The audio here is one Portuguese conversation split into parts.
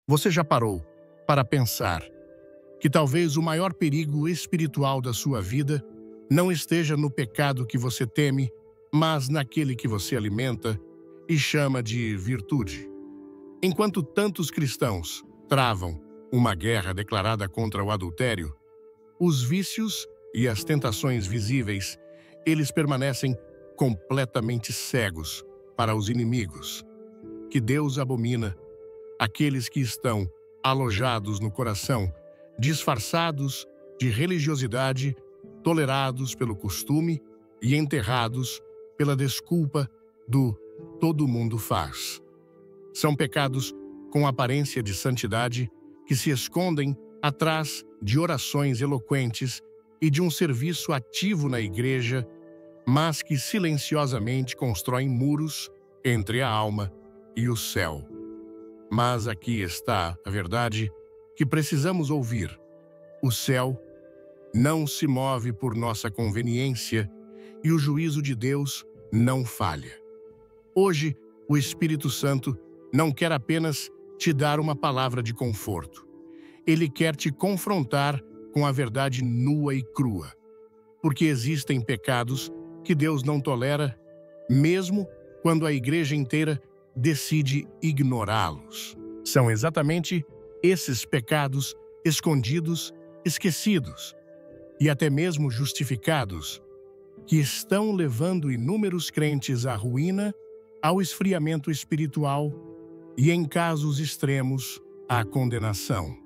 Você já parou para pensar que talvez o maior perigo espiritual da sua vida não esteja no pecado que você teme, mas naquele que você alimenta e chama de virtude? Enquanto tantos cristãos travam uma guerra declarada contra o adultério, os vícios e as tentações visíveis, eles permanecem completamente cegos para os inimigos, que Deus abomina, aqueles que estão alojados no coração, disfarçados de religiosidade, tolerados pelo costume e enterrados pela desculpa do todo mundo faz. São pecados com aparência de santidade que se escondem atrás de orações eloquentes e de um serviço ativo na igreja, mas que silenciosamente constroem muros entre a alma e o céu. Mas aqui está a verdade que precisamos ouvir. O céu não se move por nossa conveniência e o juízo de Deus não falha. Hoje, o Espírito Santo não quer apenas te dar uma palavra de conforto. Ele quer te confrontar com a verdade nua e crua. Porque existem pecados que Deus não tolera, mesmo quando a igreja inteira decide ignorá-los. São exatamente esses pecados escondidos, esquecidos e até mesmo justificados que estão levando inúmeros crentes à ruína, ao esfriamento espiritual e, em casos extremos, à condenação.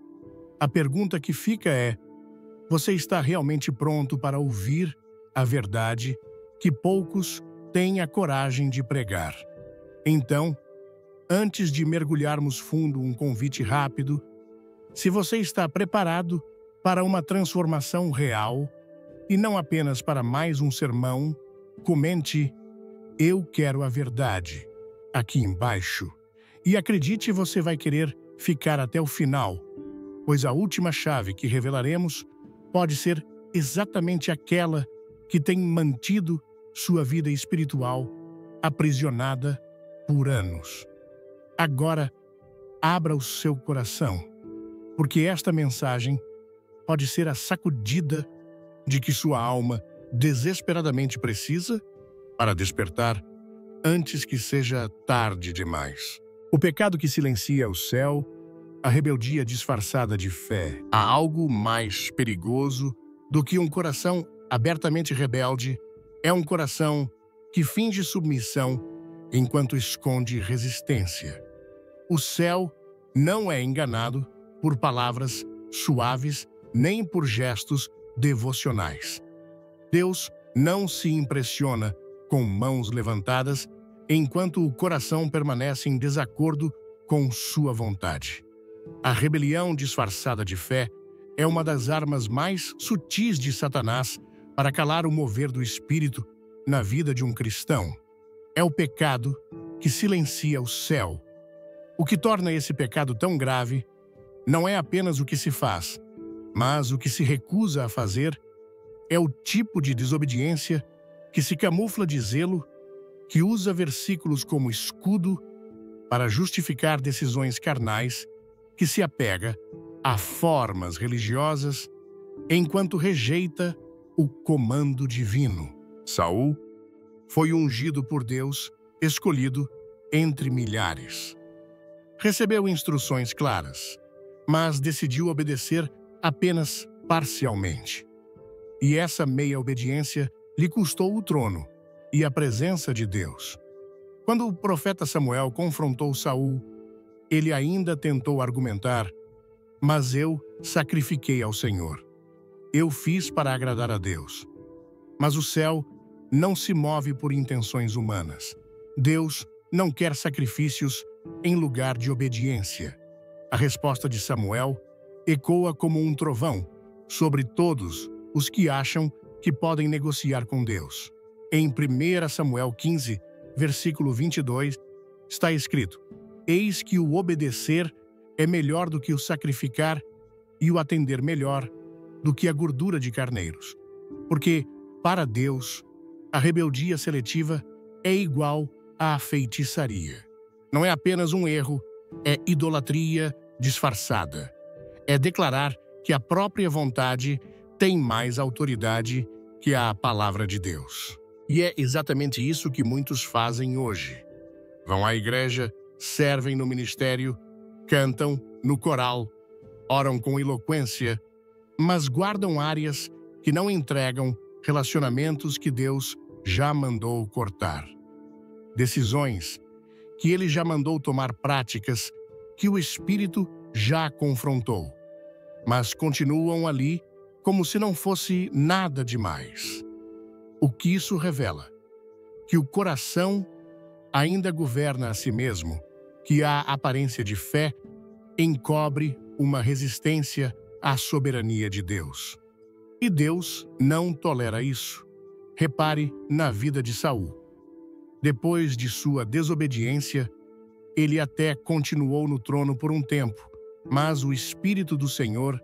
A pergunta que fica é: você está realmente pronto para ouvir a verdade que poucos têm a coragem de pregar? Então, antes de mergulharmos fundo, um convite rápido. Se você está preparado para uma transformação real e não apenas para mais um sermão, comente "Eu quero a verdade" aqui embaixo. E acredite, você vai querer ficar até o final, pois a última chave que revelaremos pode ser exatamente aquela que tem mantido sua vida espiritual aprisionada por anos. Agora, abra o seu coração, porque esta mensagem pode ser a sacudida de que sua alma desesperadamente precisa para despertar antes que seja tarde demais. O pecado que silencia o céu, a rebeldia disfarçada de fé. Há algo mais perigoso do que um coração abertamente rebelde. É um coração que finge submissão enquanto esconde resistência. O céu não é enganado por palavras suaves nem por gestos devocionais. Deus não se impressiona com mãos levantadas enquanto o coração permanece em desacordo com sua vontade. A rebelião disfarçada de fé é uma das armas mais sutis de Satanás para calar o mover do Espírito na vida de um cristão. É o pecado que silencia o céu. O que torna esse pecado tão grave não é apenas o que se faz, mas o que se recusa a fazer. É o tipo de desobediência que se camufla de zelo, que usa versículos como escudo para justificar decisões carnais, que se apega a formas religiosas enquanto rejeita o comando divino. Saul foi ungido por Deus, escolhido entre milhares. Recebeu instruções claras, mas decidiu obedecer apenas parcialmente. E essa meia obediência lhe custou o trono e a presença de Deus. Quando o profeta Samuel confrontou Saul, ele ainda tentou argumentar: "Mas eu sacrifiquei ao Senhor. Eu fiz para agradar a Deus." Mas o céu não se move por intenções humanas. Deus não quer sacrifícios em lugar de obediência. A resposta de Samuel ecoa como um trovão sobre todos os que acham que podem negociar com Deus. Em 1 Samuel 15, versículo 22, está escrito: "Eis que o obedecer é melhor do que o sacrificar, e o atender melhor do que a gordura de carneiros." Porque, para Deus, a rebeldia seletiva é igual à feitiçaria. Não é apenas um erro, é idolatria disfarçada. É declarar que a própria vontade tem mais autoridade que a palavra de Deus. E é exatamente isso que muitos fazem hoje. Vão à igreja, servem no ministério, cantam no coral, oram com eloquência, mas guardam áreas que não entregam relacionamentos que Deus já mandou cortar. Decisões que Ele já mandou tomar, práticas que o Espírito já confrontou, mas continuam ali como se não fosse nada demais. O que isso revela? Que o coração ainda governa a si mesmo, que a aparência de fé encobre uma resistência à soberania de Deus. E Deus não tolera isso. Repare na vida de Saul. Depois de sua desobediência, ele até continuou no trono por um tempo, mas o Espírito do Senhor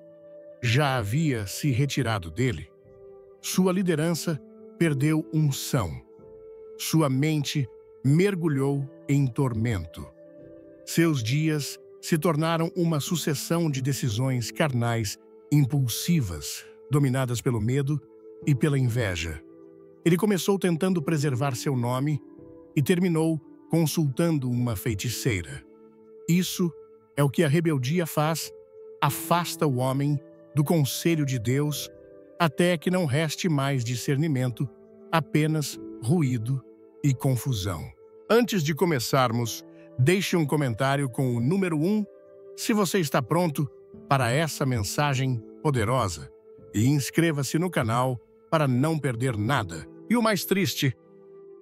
já havia se retirado dele. Sua liderança perdeu unção. Sua mente mergulhou em tormento. Seus dias se tornaram uma sucessão de decisões carnais impulsivas, dominadas pelo medo e pela inveja. Ele começou tentando preservar seu nome e terminou consultando uma feiticeira. Isso é o que a rebeldia faz: afasta o homem do conselho de Deus até que não reste mais discernimento, apenas ruído e confusão. Antes de começarmos, deixe um comentário com o número 1 se você está pronto para essa mensagem poderosa e inscreva-se no canal para não perder nada. E o mais triste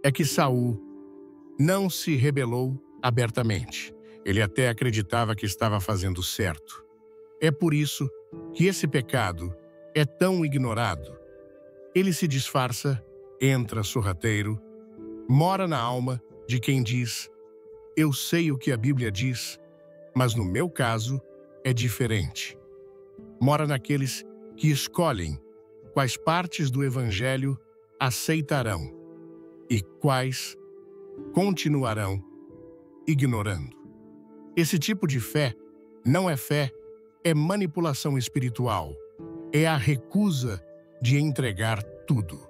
é que Saul não se rebelou abertamente. Ele até acreditava que estava fazendo certo. É por isso que esse pecado é tão ignorado. Ele se disfarça, entra sorrateiro, mora na alma de quem diz: eu sei o que a Bíblia diz, mas no meu caso é diferente. Mora naqueles que escolhem quais partes do Evangelho aceitarão e quais continuarão ignorando. Esse tipo de fé não é fé, é manipulação espiritual. É a recusa de entregar tudo.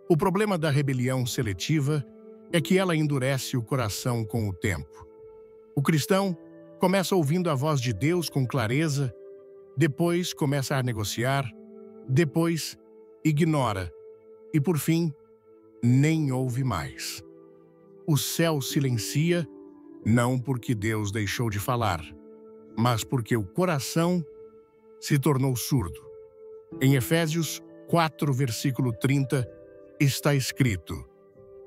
O problema da rebelião seletiva é que ela endurece o coração com o tempo. O cristão começa ouvindo a voz de Deus com clareza, depois começa a negociar, depois ignora e, por fim, nem ouve mais. O céu silencia, não porque Deus deixou de falar, mas porque o coração se tornou surdo. Em Efésios 4, versículo 30, está escrito: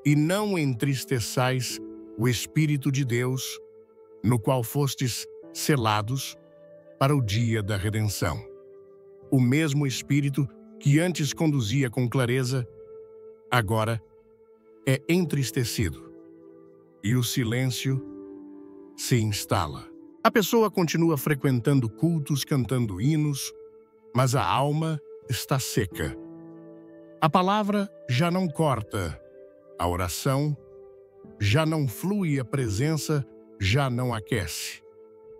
e não entristeçais o Espírito de Deus, no qual fostes selados para o dia da redenção. O mesmo Espírito que antes conduzia com clareza, agora é entristecido. E o silêncio se instala. A pessoa continua frequentando cultos, cantando hinos, mas a alma está seca. A palavra já não corta, a oração já não flui, a presença já não aquece.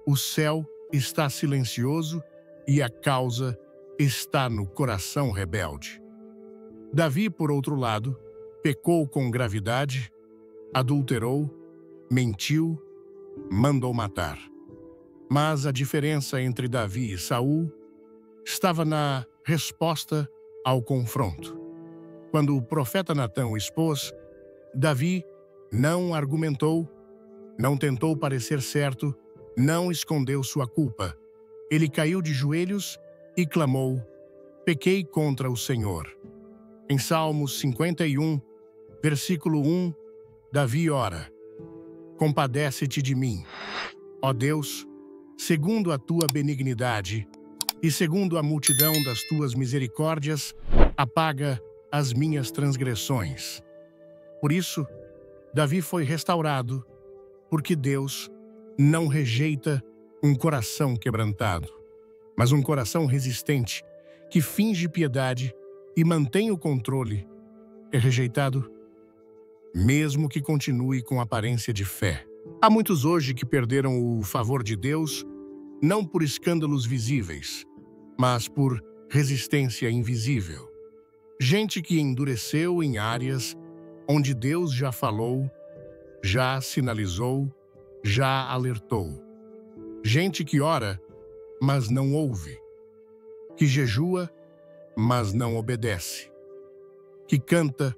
O céu está silencioso e a causa está no coração rebelde. Davi, por outro lado, pecou com gravidade, adulterou, mentiu, mandou matar. Mas a diferença entre Davi e Saul estava na resposta ao confronto. Quando o profeta Natã o expôs, Davi não argumentou, não tentou parecer certo, não escondeu sua culpa. Ele caiu de joelhos e clamou: pequei contra o Senhor. Em Salmos 51, versículo 1, Davi ora: compadece-te de mim, ó Deus, segundo a tua benignidade e segundo a multidão das tuas misericórdias, apaga as minhas transgressões. Por isso, Davi foi restaurado, porque Deus não rejeita um coração quebrantado, mas um coração resistente, que finge piedade e mantém o controle. É rejeitado, mesmo que continue com aparência de fé. Há muitos hoje que perderam o favor de Deus não por escândalos visíveis, mas por resistência invisível. Gente que endureceu em áreas onde Deus já falou, já sinalizou, já alertou. Gente que ora, mas não ouve. Que jejua, mas não obedece. Que canta,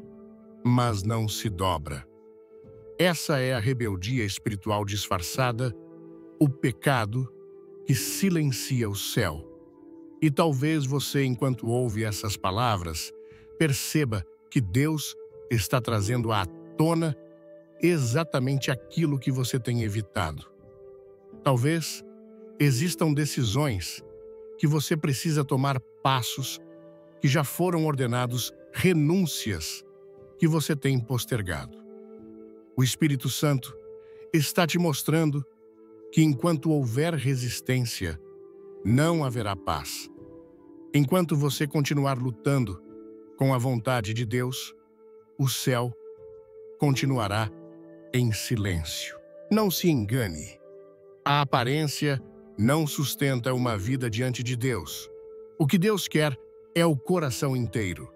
mas não se dobra. Essa é a rebeldia espiritual disfarçada, o pecado que silencia o céu. E talvez você, enquanto ouve essas palavras, perceba que Deus está trazendo à tona exatamente aquilo que você tem evitado. Talvez existam decisões que você precisa tomar, passos que já foram ordenados, renúncias que você tem postergado. O Espírito Santo está te mostrando que enquanto houver resistência, não haverá paz. Enquanto você continuar lutando com a vontade de Deus, o céu continuará em silêncio. Não se engane. A aparência não sustenta uma vida diante de Deus. O que Deus quer é o coração inteiro.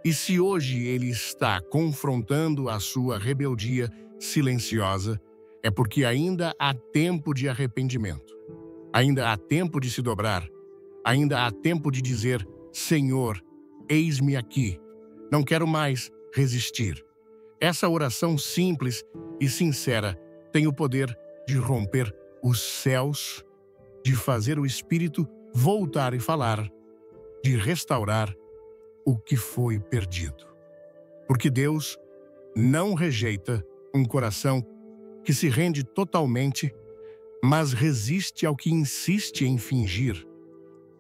E se hoje Ele está confrontando a sua rebeldia silenciosa, é porque ainda há tempo de arrependimento. Ainda há tempo de se dobrar. Ainda há tempo de dizer: Senhor, eis-me aqui. Não quero mais resistir. Essa oração simples e sincera tem o poder de romper os céus, de fazer o Espírito voltar e falar, de restaurar o que foi perdido. Porque Deus não rejeita um coração que se rende totalmente, mas resiste ao que insiste em fingir.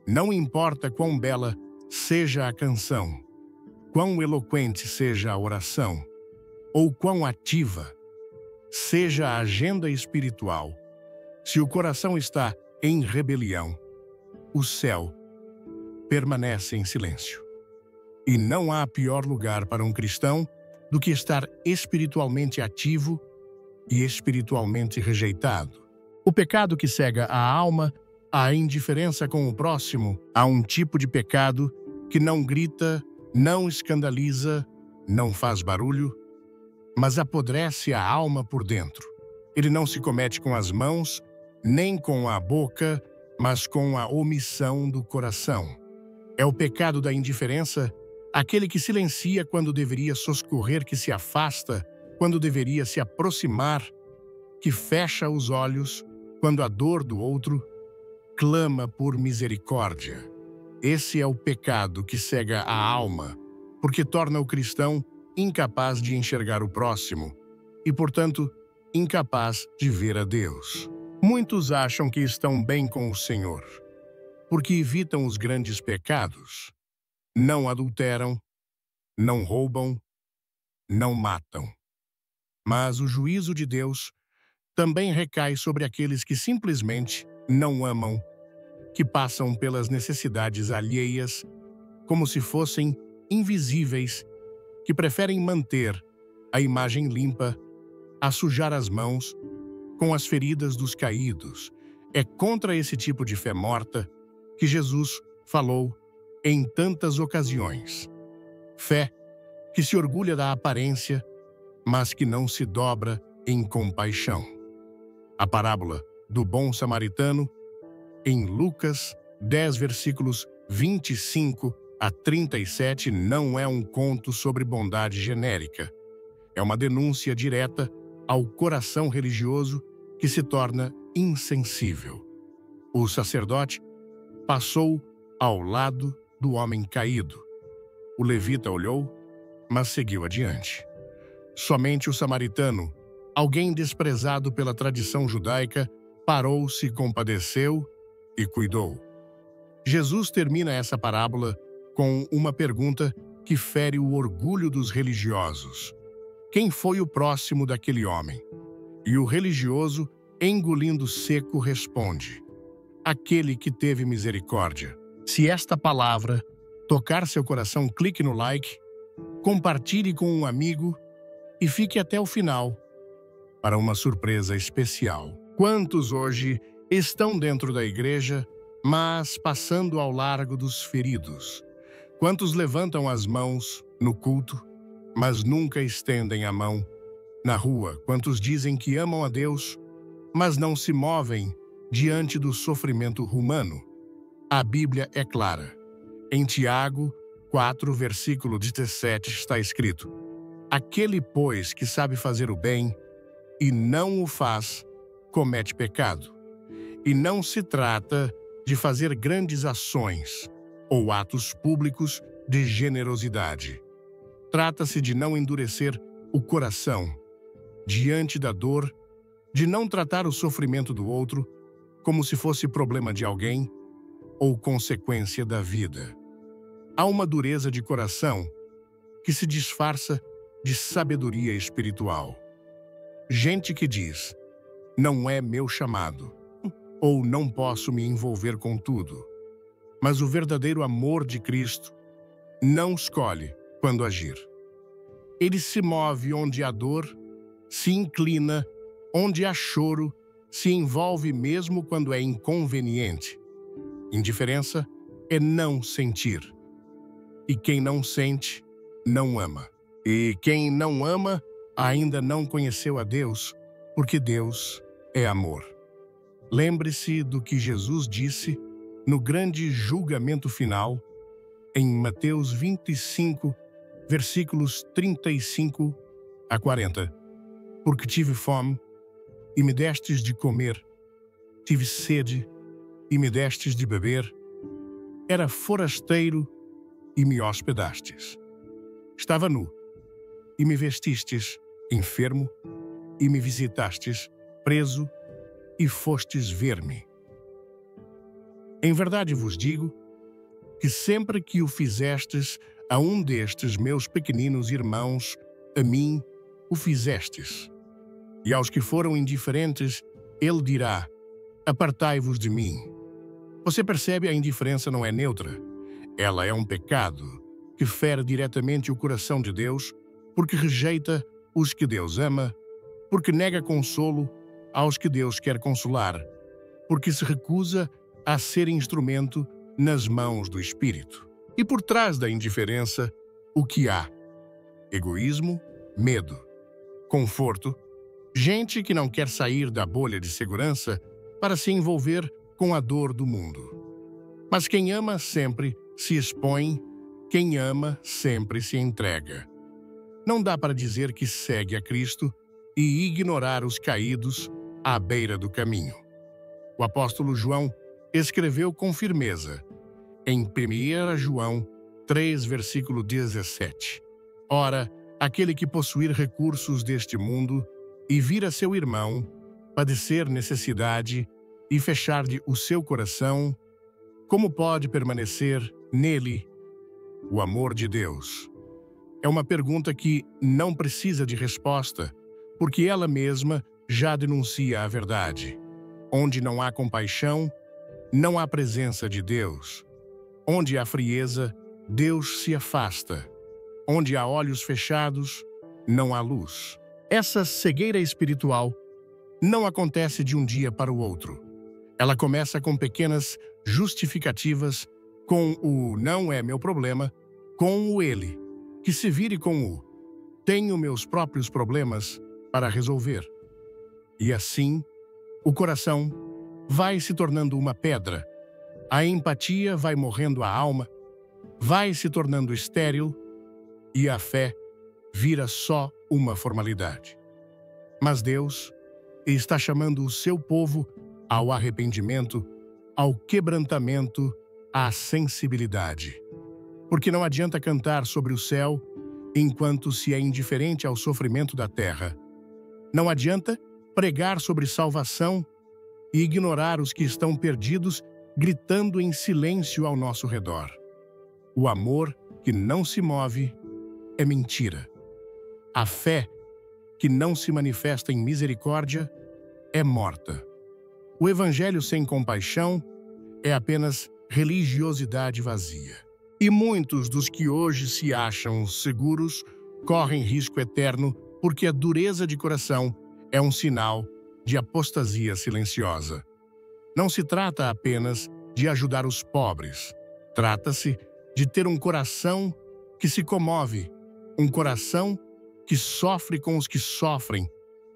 Não importa quão bela seja a canção, quão eloquente seja a oração, ou quão ativa seja a agenda espiritual, se o coração está em rebelião, o céu permanece em silêncio. E não há pior lugar para um cristão do que estar espiritualmente ativo e espiritualmente rejeitado. O pecado que cega a alma, a indiferença com o próximo, há um tipo de pecado que não grita, não escandaliza, não faz barulho, mas apodrece a alma por dentro. Ele não se comete com as mãos, nem com a boca, mas com a omissão do coração. É o pecado da indiferença, aquele que silencia quando deveria soscorrer, que se afasta quando deveria se aproximar, que fecha os olhos quando a dor do outro clama por misericórdia. Esse é o pecado que cega a alma, porque torna o cristão incapaz de enxergar o próximo e, portanto, incapaz de ver a Deus. Muitos acham que estão bem com o Senhor, porque evitam os grandes pecados. Não adulteram, não roubam, não matam. Mas o juízo de Deus também recai sobre aqueles que simplesmente não amam, que passam pelas necessidades alheias como se fossem invisíveis, que preferem manter a imagem limpa, a sujar as mãos com as feridas dos caídos. É contra esse tipo de fé morta que Jesus falou em tantas ocasiões. Fé que se orgulha da aparência, mas que não se dobra em compaixão. A parábola do bom samaritano, em Lucas 10, versículos 25 a 37, não é um conto sobre bondade genérica. É uma denúncia direta ao coração religioso que se torna insensível. O sacerdote passou ao lado do homem caído. O levita olhou, mas seguiu adiante. Somente o samaritano, alguém desprezado pela tradição judaica, parou, se compadeceu e cuidou. Jesus termina essa parábola com uma pergunta que fere o orgulho dos religiosos. Quem foi o próximo daquele homem? E o religioso, engolindo seco, responde: aquele que teve misericórdia. Se esta palavra tocar seu coração, clique no like, compartilhe com um amigo e fique até o final para uma surpresa especial. Quantos hoje Estão dentro da igreja, mas passando ao largo dos feridos. Quantos levantam as mãos no culto, mas nunca estendem a mão na rua? Quantos dizem que amam a Deus, mas não se movem diante do sofrimento humano? A Bíblia é clara. Em Tiago 4, versículo 17 está escrito: aquele, pois, que sabe fazer o bem e não o faz, comete pecado. E não se trata de fazer grandes ações ou atos públicos de generosidade. Trata-se de não endurecer o coração diante da dor, de não tratar o sofrimento do outro como se fosse problema de alguém ou consequência da vida. Há uma dureza de coração que se disfarça de sabedoria espiritual. Gente que diz: não é meu chamado, ou não posso me envolver com tudo. Mas o verdadeiro amor de Cristo não escolhe quando agir. Ele se move onde há dor, se inclina onde há choro, se envolve mesmo quando é inconveniente. Indiferença é não sentir. E quem não sente, não ama. E quem não ama, ainda não conheceu a Deus, porque Deus é amor. Lembre-se do que Jesus disse no grande julgamento final, em Mateus 25, versículos 35 a 40. Porque tive fome, e me destes de comer, tive sede, e me destes de beber, era forasteiro, e me hospedastes. Estava nu, e me vestistes, enfermo, e me visitastes, preso, e fostes ver-me. Em verdade vos digo que sempre que o fizestes a um destes meus pequeninos irmãos, a mim o fizestes. E aos que foram indiferentes, ele dirá: apartai-vos de mim. Você percebe, a indiferença não é neutra. Ela é um pecado que fere diretamente o coração de Deus, porque rejeita os que Deus ama, porque nega consolo aos que Deus quer consolar, porque se recusa a ser instrumento nas mãos do Espírito. E por trás da indiferença, o que há? Egoísmo, medo, conforto, gente que não quer sair da bolha de segurança para se envolver com a dor do mundo. Mas quem ama sempre se expõe, quem ama sempre se entrega. Não dá para dizer que segue a Cristo e ignorar os caídos à beira do caminho. O apóstolo João escreveu com firmeza, em 1 João 3, versículo 17. Ora, aquele que possuir recursos deste mundo e vir a seu irmão, padecer necessidade e fechar-lhe o seu coração, como pode permanecer nele o amor de Deus? É uma pergunta que não precisa de resposta, porque ela mesma já denuncia a verdade. Onde não há compaixão, não há presença de Deus. Onde há frieza, Deus se afasta. Onde há olhos fechados, não há luz. Essa cegueira espiritual não acontece de um dia para o outro. Ela começa com pequenas justificativas, com o não é meu problema, com o ele, que se vire com o tenho meus próprios problemas para resolver. E assim, o coração vai se tornando uma pedra, a empatia vai morrendo a alma, vai se tornando estéril e a fé vira só uma formalidade. Mas Deus está chamando o seu povo ao arrependimento, ao quebrantamento, à sensibilidade. Porque não adianta cantar sobre o céu enquanto se é indiferente ao sofrimento da terra. Não adianta pregar sobre salvação e ignorar os que estão perdidos, gritando em silêncio ao nosso redor. O amor que não se move é mentira. A fé que não se manifesta em misericórdia é morta. O evangelho sem compaixão é apenas religiosidade vazia. E muitos dos que hoje se acham seguros correm risco eterno porque a dureza de coração é um sinal de apostasia silenciosa. Não se trata apenas de ajudar os pobres. Trata-se de ter um coração que se comove, um coração que sofre com os que sofrem,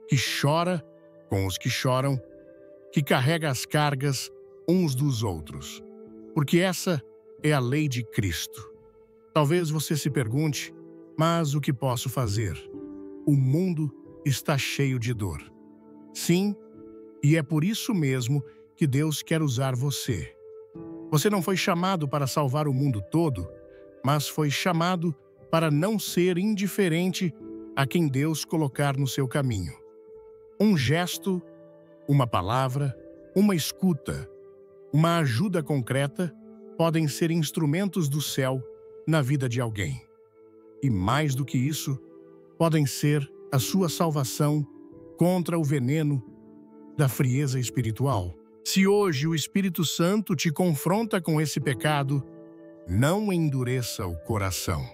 que chora com os que choram, que carrega as cargas uns dos outros. Porque essa é a lei de Cristo. Talvez você se pergunte, mas o que posso fazer? O mundo está cheio de dor. Sim, e é por isso mesmo que Deus quer usar você. Você não foi chamado para salvar o mundo todo, mas foi chamado para não ser indiferente a quem Deus colocar no seu caminho. Um gesto, uma palavra, uma escuta, uma ajuda concreta podem ser instrumentos do céu na vida de alguém. E mais do que isso, podem ser a sua salvação contra o veneno da frieza espiritual. Se hoje o Espírito Santo te confronta com esse pecado, não endureça o coração.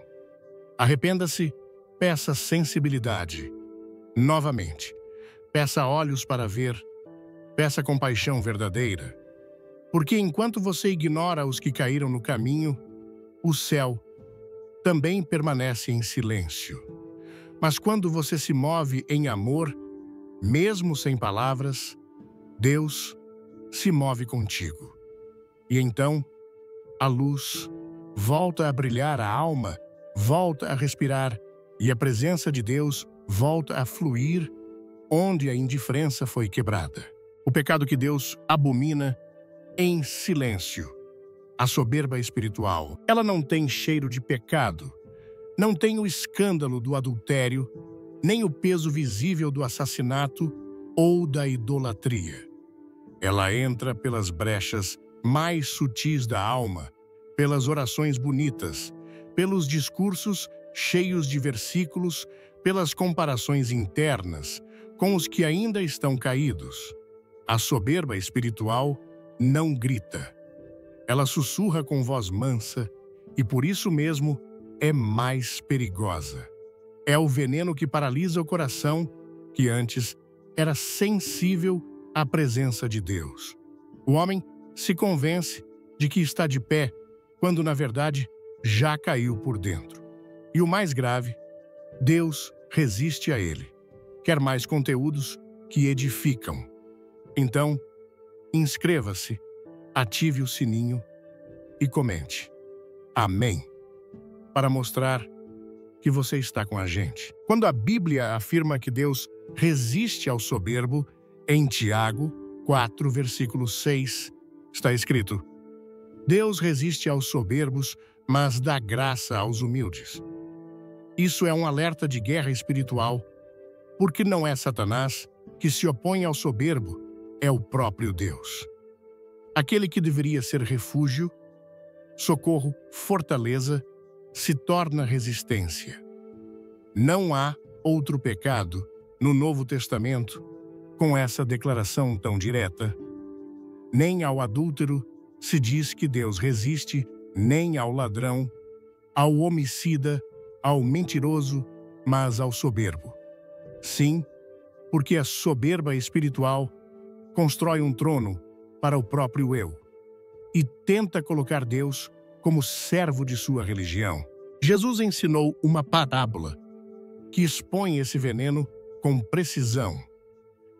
Arrependa-se, peça sensibilidade. Novamente, peça olhos para ver, peça compaixão verdadeira. Porque enquanto você ignora os que caíram no caminho, o céu também permanece em silêncio. Mas quando você se move em amor, mesmo sem palavras, Deus se move contigo. E então, a luz volta a brilhar, a alma volta a respirar e a presença de Deus volta a fluir onde a indiferença foi quebrada. O pecado que Deus abomina em silêncio. A soberba espiritual. Ela não tem cheiro de pecado, não tem o escândalo do adultério, nem o peso visível do assassinato ou da idolatria. Ela entra pelas brechas mais sutis da alma, pelas orações bonitas, pelos discursos cheios de versículos, pelas comparações internas com os que ainda estão caídos. A soberba espiritual não grita. Ela sussurra com voz mansa e por isso mesmo é mais perigosa. É o veneno que paralisa o coração que antes era sensível à presença de Deus. O homem se convence de que está de pé, quando na verdade já caiu por dentro. E o mais grave, Deus resiste a ele. Quer mais conteúdos que edificam. Então, inscreva-se, ative o sininho e comente. Amém. Para mostrar que você está com a gente. Quando a Bíblia afirma que Deus resiste ao soberbo, em Tiago 4, versículo 6, está escrito: Deus resiste aos soberbos, mas dá graça aos humildes. Isso é um alerta de guerra espiritual, porque não é Satanás que se opõe ao soberbo, é o próprio Deus. Aquele que deveria ser refúgio, socorro, fortaleza, se torna resistência. Não há outro pecado no Novo Testamento com essa declaração tão direta. Nem ao adúltero se diz que Deus resiste, nem ao ladrão, ao homicida, ao mentiroso, mas ao soberbo. Sim, porque a soberba espiritual constrói um trono para o próprio eu e tenta colocar Deus como servo de sua religião. Jesus ensinou uma parábola que expõe esse veneno com precisão.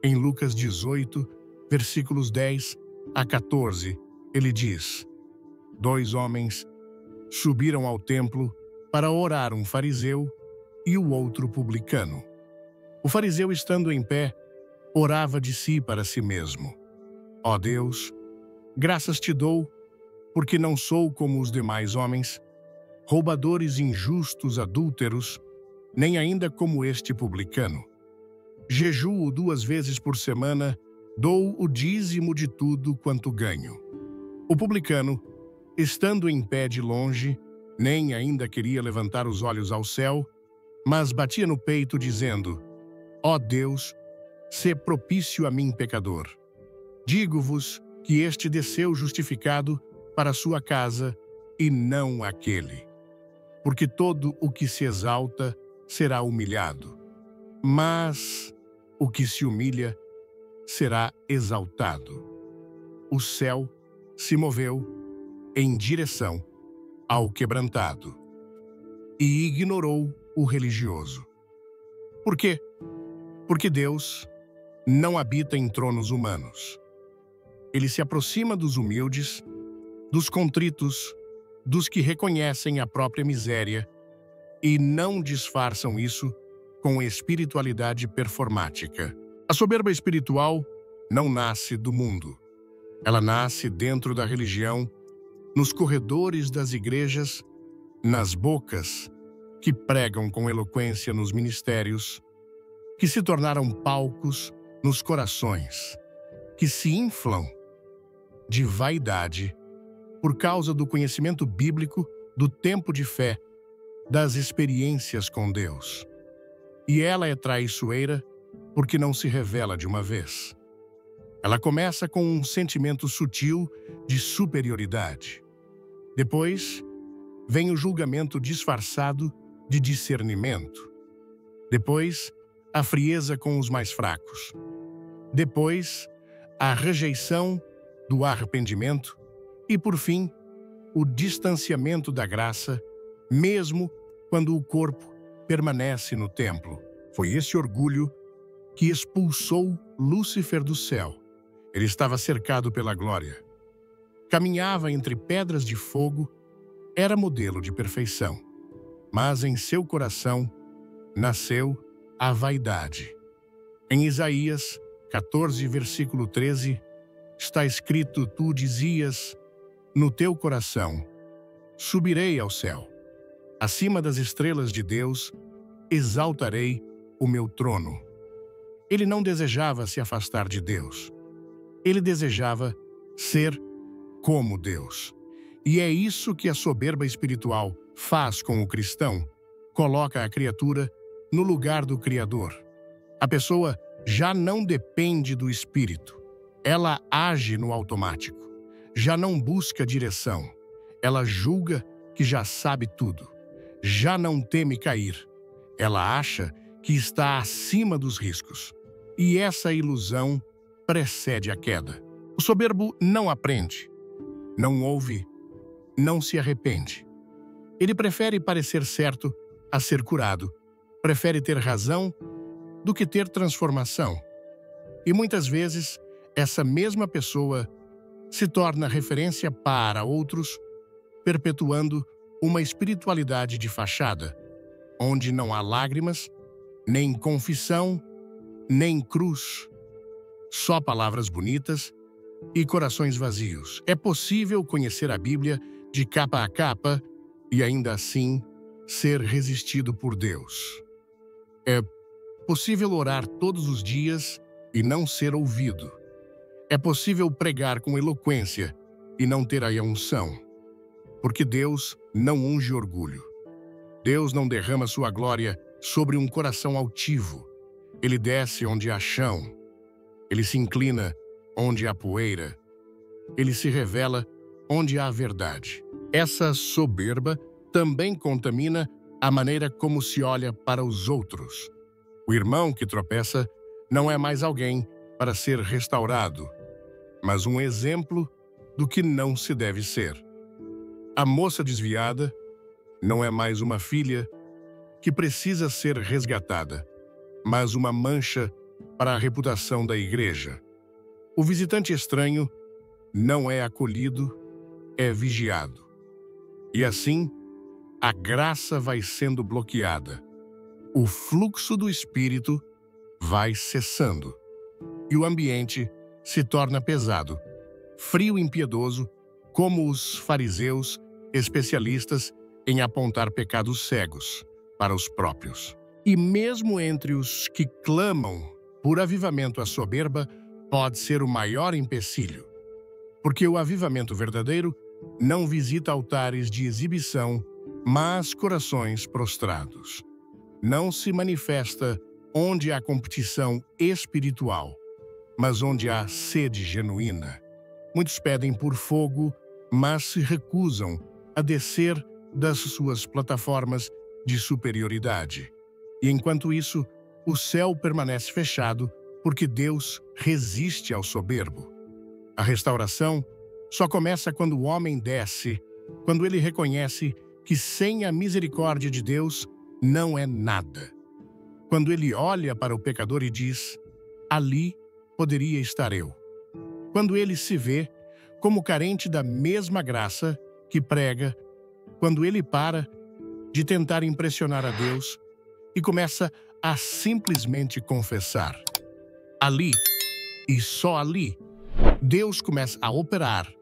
Em Lucas 18, versículos 10 a 14, ele diz: 2 homens subiram ao templo para orar, um fariseu e o outro publicano. O fariseu, estando em pé, orava de si para si mesmo: Ó Deus, graças te dou, porque não sou como os demais homens, roubadores, injustos, adúlteros, nem ainda como este publicano. Jejuo 2 vezes por semana, dou o dízimo de tudo quanto ganho. O publicano, estando em pé de longe, nem ainda queria levantar os olhos ao céu, mas batia no peito dizendo: Ó Deus, sê propício a mim, pecador. Digo-vos que este desceu justificado para sua casa e não aquele. Porque todo o que se exalta será humilhado, mas o que se humilha será exaltado. o céu se moveu em direção ao quebrantado e ignorou o religioso. Por quê? Porque Deus não habita em tronos humanos. Ele se aproxima dos humildes, dos contritos, dos que reconhecem a própria miséria e não disfarçam isso com espiritualidade performática. A soberba espiritual não nasce do mundo. Ela nasce dentro da religião, nos corredores das igrejas, nas bocas que pregam com eloquência nos ministérios, que se tornaram palcos nos corações, que se inflam de vaidade por causa do conhecimento bíblico, do tempo de fé, das experiências com Deus. E ela é traiçoeira porque não se revela de uma vez. Ela começa com um sentimento sutil de superioridade. Depois, vem o julgamento disfarçado de discernimento. Depois, a frieza com os mais fracos. Depois, a rejeição do arrependimento e, por fim, o distanciamento da graça, mesmo quando o corpo permanece no templo. Foi esse orgulho que expulsou Lúcifer do céu. Ele estava cercado pela glória. Caminhava entre pedras de fogo, era modelo de perfeição. Mas em seu coração nasceu a vaidade. Em Isaías 14, versículo 13, está escrito: Tu dizias no teu coração: subirei ao céu. Acima das estrelas de Deus, exaltarei o meu trono. Ele não desejava se afastar de Deus. Ele desejava ser como Deus. E é isso que a soberba espiritual faz com o cristão. Coloca a criatura no lugar do Criador. A pessoa já não depende do Espírito. Ela age no automático. Já não busca direção. Ela julga que já sabe tudo. Já não teme cair. Ela acha que está acima dos riscos. E essa ilusão precede a queda. O soberbo não aprende, não ouve, não se arrepende. Ele prefere parecer certo a ser curado. Prefere ter razão do que ter transformação. E muitas vezes, essa mesma pessoa se torna referência para outros, perpetuando uma espiritualidade de fachada, onde não há lágrimas, nem confissão, nem cruz, só palavras bonitas e corações vazios. É possível conhecer a Bíblia de capa a capa e ainda assim ser resistido por Deus. É possível orar todos os dias e não ser ouvido. É possível pregar com eloquência e não ter a unção. Porque Deus não unge orgulho. Deus não derrama sua glória sobre um coração altivo. Ele desce onde há chão. Ele se inclina onde há poeira. Ele se revela onde há verdade. Essa soberba também contamina a maneira como se olha para os outros. O irmão que tropeça não é mais alguém para ser restaurado, mas um exemplo do que não se deve ser. A moça desviada não é mais uma filha que precisa ser resgatada, mas uma mancha para a reputação da igreja. O visitante estranho não é acolhido, é vigiado. E assim, a graça vai sendo bloqueada. O fluxo do Espírito vai cessando. E o ambiente se torna pesado, frio e impiedoso, como os fariseus, especialistas em apontar pecados cegos para os próprios. E mesmo entre os que clamam por avivamento, a soberba pode ser o maior empecilho. Porque o avivamento verdadeiro não visita altares de exibição, mas corações prostrados. Não se manifesta onde há competição espiritual, mas onde há sede genuína. Muitos pedem por fogo, mas se recusam a descer das suas plataformas de superioridade. E enquanto isso, o céu permanece fechado porque Deus resiste ao soberbo. A restauração só começa quando o homem desce, quando ele reconhece que sem a misericórdia de Deus não é nada. Quando ele olha para o pecador e diz: ali poderia estar eu. Quando ele se vê como carente da mesma graça que prega, quando ele para de tentar impressionar a Deus e começa a simplesmente confessar. Ali, e só ali, Deus começa a operar,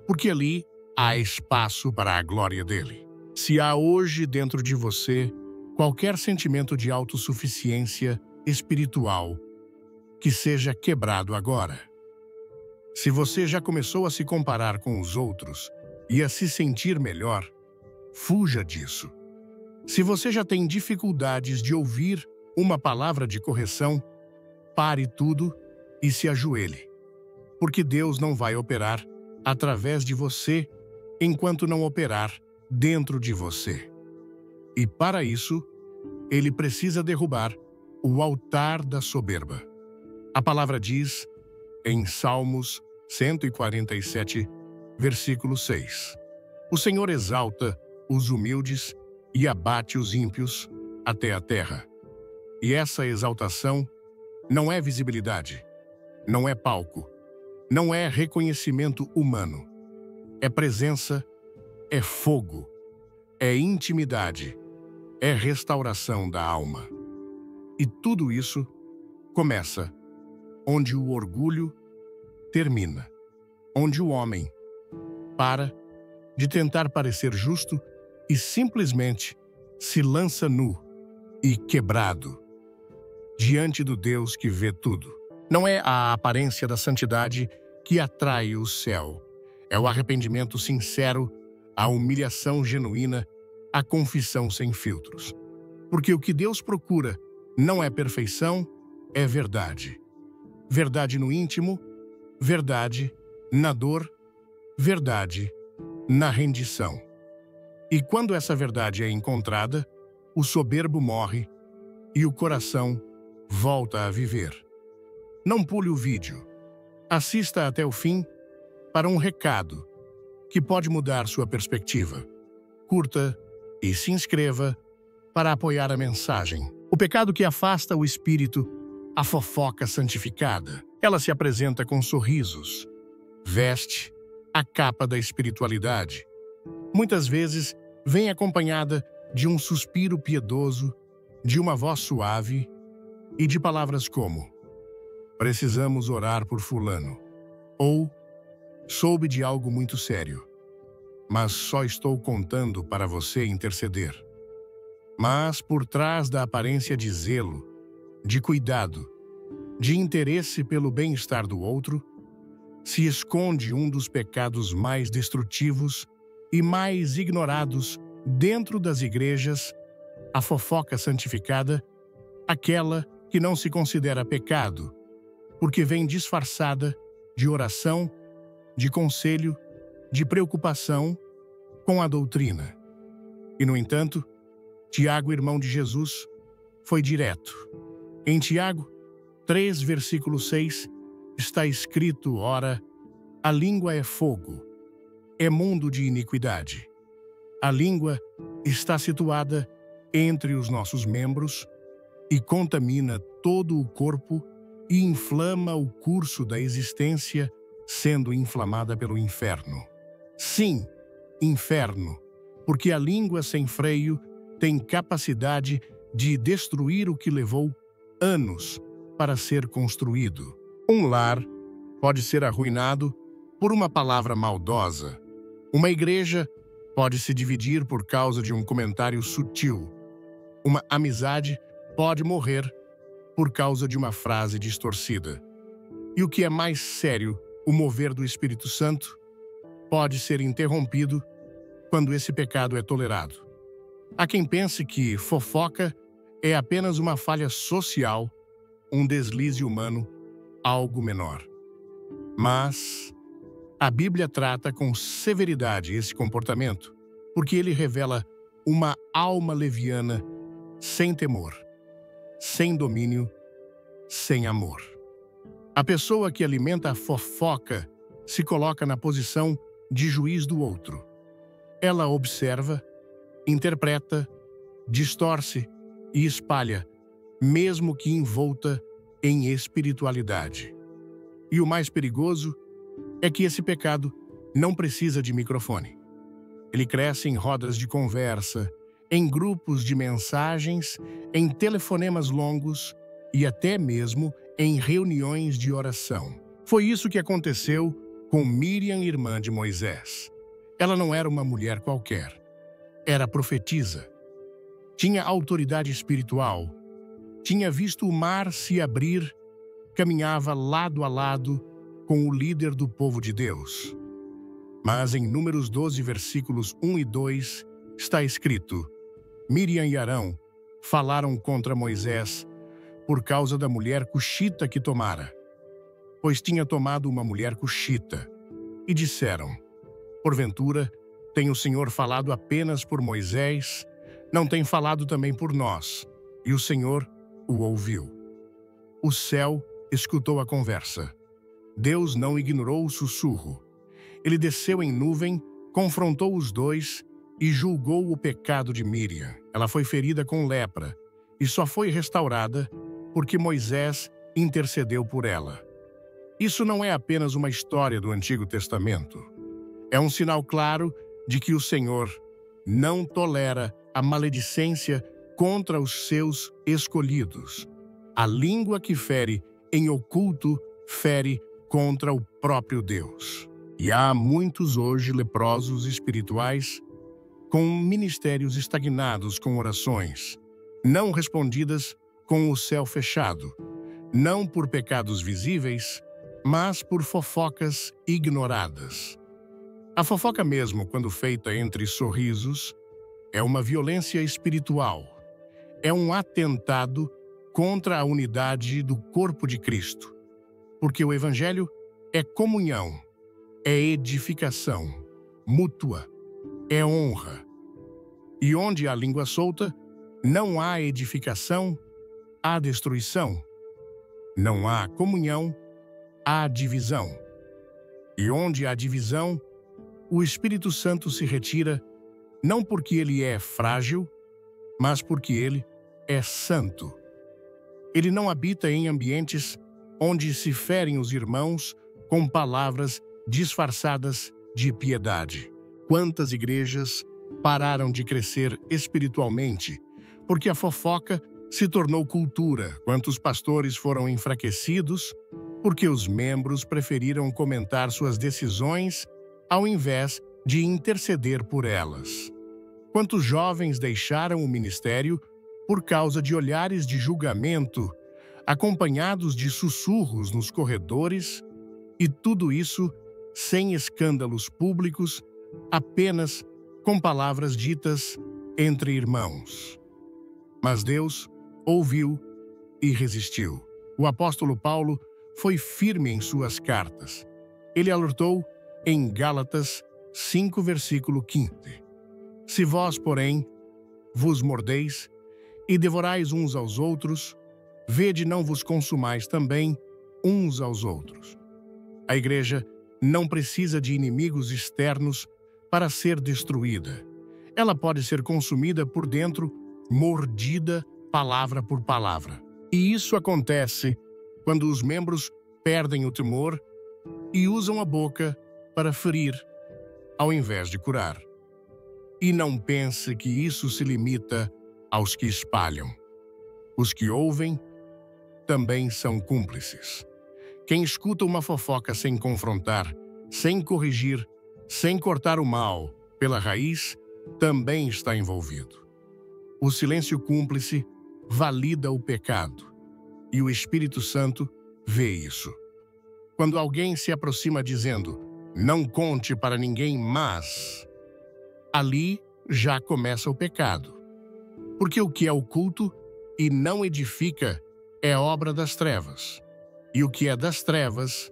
porque ali há espaço para a glória dele. Se há hoje dentro de você qualquer sentimento de autossuficiência espiritual, que seja quebrado agora. Se você já começou a se comparar com os outros e a se sentir melhor, fuja disso. Se você já tem dificuldades de ouvir uma palavra de correção, pare tudo e se ajoelhe. Porque Deus não vai operar através de você enquanto não operar dentro de você. E para isso, ele precisa derrubar o altar da soberba. A palavra diz, em Salmos 147, versículo 6, o Senhor exalta os humildes e abate os ímpios até a terra. E essa exaltação não é visibilidade, não é palco, não é reconhecimento humano. É presença, é fogo, é intimidade, é restauração da alma. E tudo isso começa onde o orgulho termina, onde o homem para de tentar parecer justo e simplesmente se lança nu e quebrado diante do Deus que vê tudo. Não é a aparência da santidade que atrai o céu, é o arrependimento sincero, a humilhação genuína, a confissão sem filtros. Porque o que Deus procura não é perfeição, é verdade. Verdade no íntimo, verdade na dor, verdade na rendição. E quando essa verdade é encontrada, o soberbo morre e o coração volta a viver. Não pule o vídeo. Assista até o fim para um recado que pode mudar sua perspectiva. Curta e se inscreva para apoiar a mensagem. O pecado que afasta o espírito, a fofoca santificada. Ela se apresenta com sorrisos, veste a capa da espiritualidade. Muitas vezes vem acompanhada de um suspiro piedoso, de uma voz suave e de palavras como: precisamos orar por fulano, ou soube de algo muito sério, mas só estou contando para você interceder. Mas por trás da aparência de zelo, de cuidado, de interesse pelo bem-estar do outro, se esconde um dos pecados mais destrutivos e mais ignorados dentro das igrejas, a fofoca santificada, aquela que não se considera pecado, porque vem disfarçada de oração, de conselho, de preocupação com a doutrina. E, no entanto, Tiago, irmão de Jesus, foi direto. Em Tiago 3, versículo 6, está escrito, ora, a língua é fogo, é mundo de iniquidade. A língua está situada entre os nossos membros e contamina todo o corpo e inflama o curso da existência, sendo inflamada pelo inferno. Sim, inferno, porque a língua sem freio tem capacidade de destruir o que levou anos para ser construído. Um lar pode ser arruinado por uma palavra maldosa. Uma igreja pode se dividir por causa de um comentário sutil. Uma amizade pode morrer por causa de uma frase distorcida. E o que é mais sério, o mover do Espírito Santo pode ser interrompido quando esse pecado é tolerado. Há quem pense que fofoca é apenas uma falha social, um deslize humano, algo menor. Mas a Bíblia trata com severidade esse comportamento, porque ele revela uma alma leviana sem temor, sem domínio, sem amor. A pessoa que alimenta a fofoca se coloca na posição de juiz do outro. Ela observa, interpreta, distorce e espalha, mesmo que envolta em espiritualidade. E o mais perigoso é que esse pecado não precisa de microfone. Ele cresce em rodas de conversa, em grupos de mensagens, em telefonemas longos e até mesmo em reuniões de oração. Foi isso que aconteceu com Miriam, irmã de Moisés. Ela não era uma mulher qualquer. Era profetisa. Tinha autoridade espiritual. Tinha visto o mar se abrir, caminhava lado a lado com o líder do povo de Deus. Mas em Números 12, versículos 1 e 2, está escrito: Miriam e Arão falaram contra Moisés por causa da mulher cuxita que tomara, pois tinha tomado uma mulher cuxita. E disseram: porventura, tem o Senhor falado apenas por Moisés, não tem falado também por nós? E o Senhor o ouviu. O céu escutou a conversa. Deus não ignorou o sussurro. Ele desceu em nuvem, confrontou os dois e julgou o pecado de Miriam. Ela foi ferida com lepra e só foi restaurada porque Moisés intercedeu por ela. Isso não é apenas uma história do Antigo Testamento. É um sinal claro de que o Senhor não tolera a maledicência contra os seus escolhidos. A língua que fere em oculto fere contra o próprio Deus. E há muitos hoje leprosos espirituais com ministérios estagnados com orações, não respondidas com o céu fechado, não por pecados visíveis, mas por fofocas ignoradas. A fofoca mesmo, quando feita entre sorrisos, é uma violência espiritual. É um atentado contra a unidade do corpo de Cristo. Porque o Evangelho é comunhão, é edificação mútua, é honra. E onde há língua solta, não há edificação, há destruição. Não há comunhão, há divisão. E onde há divisão, o Espírito Santo se retira, não porque ele é frágil, mas porque ele é santo. Ele não habita em ambientes onde se ferem os irmãos com palavras disfarçadas de piedade. Quantas igrejas pararam de crescer espiritualmente porque a fofoca se tornou cultura? Quantos pastores foram enfraquecidos porque os membros preferiram comentar suas decisões ao invés de interceder por elas? Quantos jovens deixaram o ministério por causa de olhares de julgamento, acompanhados de sussurros nos corredores, e tudo isso sem escândalos públicos, apenas com palavras ditas entre irmãos? Mas Deus ouviu e resistiu. O apóstolo Paulo foi firme em suas cartas. Ele alertou em Gálatas 5, versículo 15. Se vós, porém, vos mordeis e devorais uns aos outros, vede não vos consumais também uns aos outros. A igreja não precisa de inimigos externos para ser destruída. Ela pode ser consumida por dentro, mordida palavra por palavra. E isso acontece quando os membros perdem o temor e usam a boca para ferir, ao invés de curar. E não pense que isso se limita aos que espalham. Os que ouvem também são cúmplices. Quem escuta uma fofoca sem confrontar, sem corrigir, sem cortar o mal pela raiz, também está envolvido. O silêncio cúmplice valida o pecado, e o Espírito Santo vê isso. Quando alguém se aproxima dizendo, não conte para ninguém, mas... ali já começa o pecado. Porque o que é oculto e não edifica é obra das trevas. E o que é das trevas,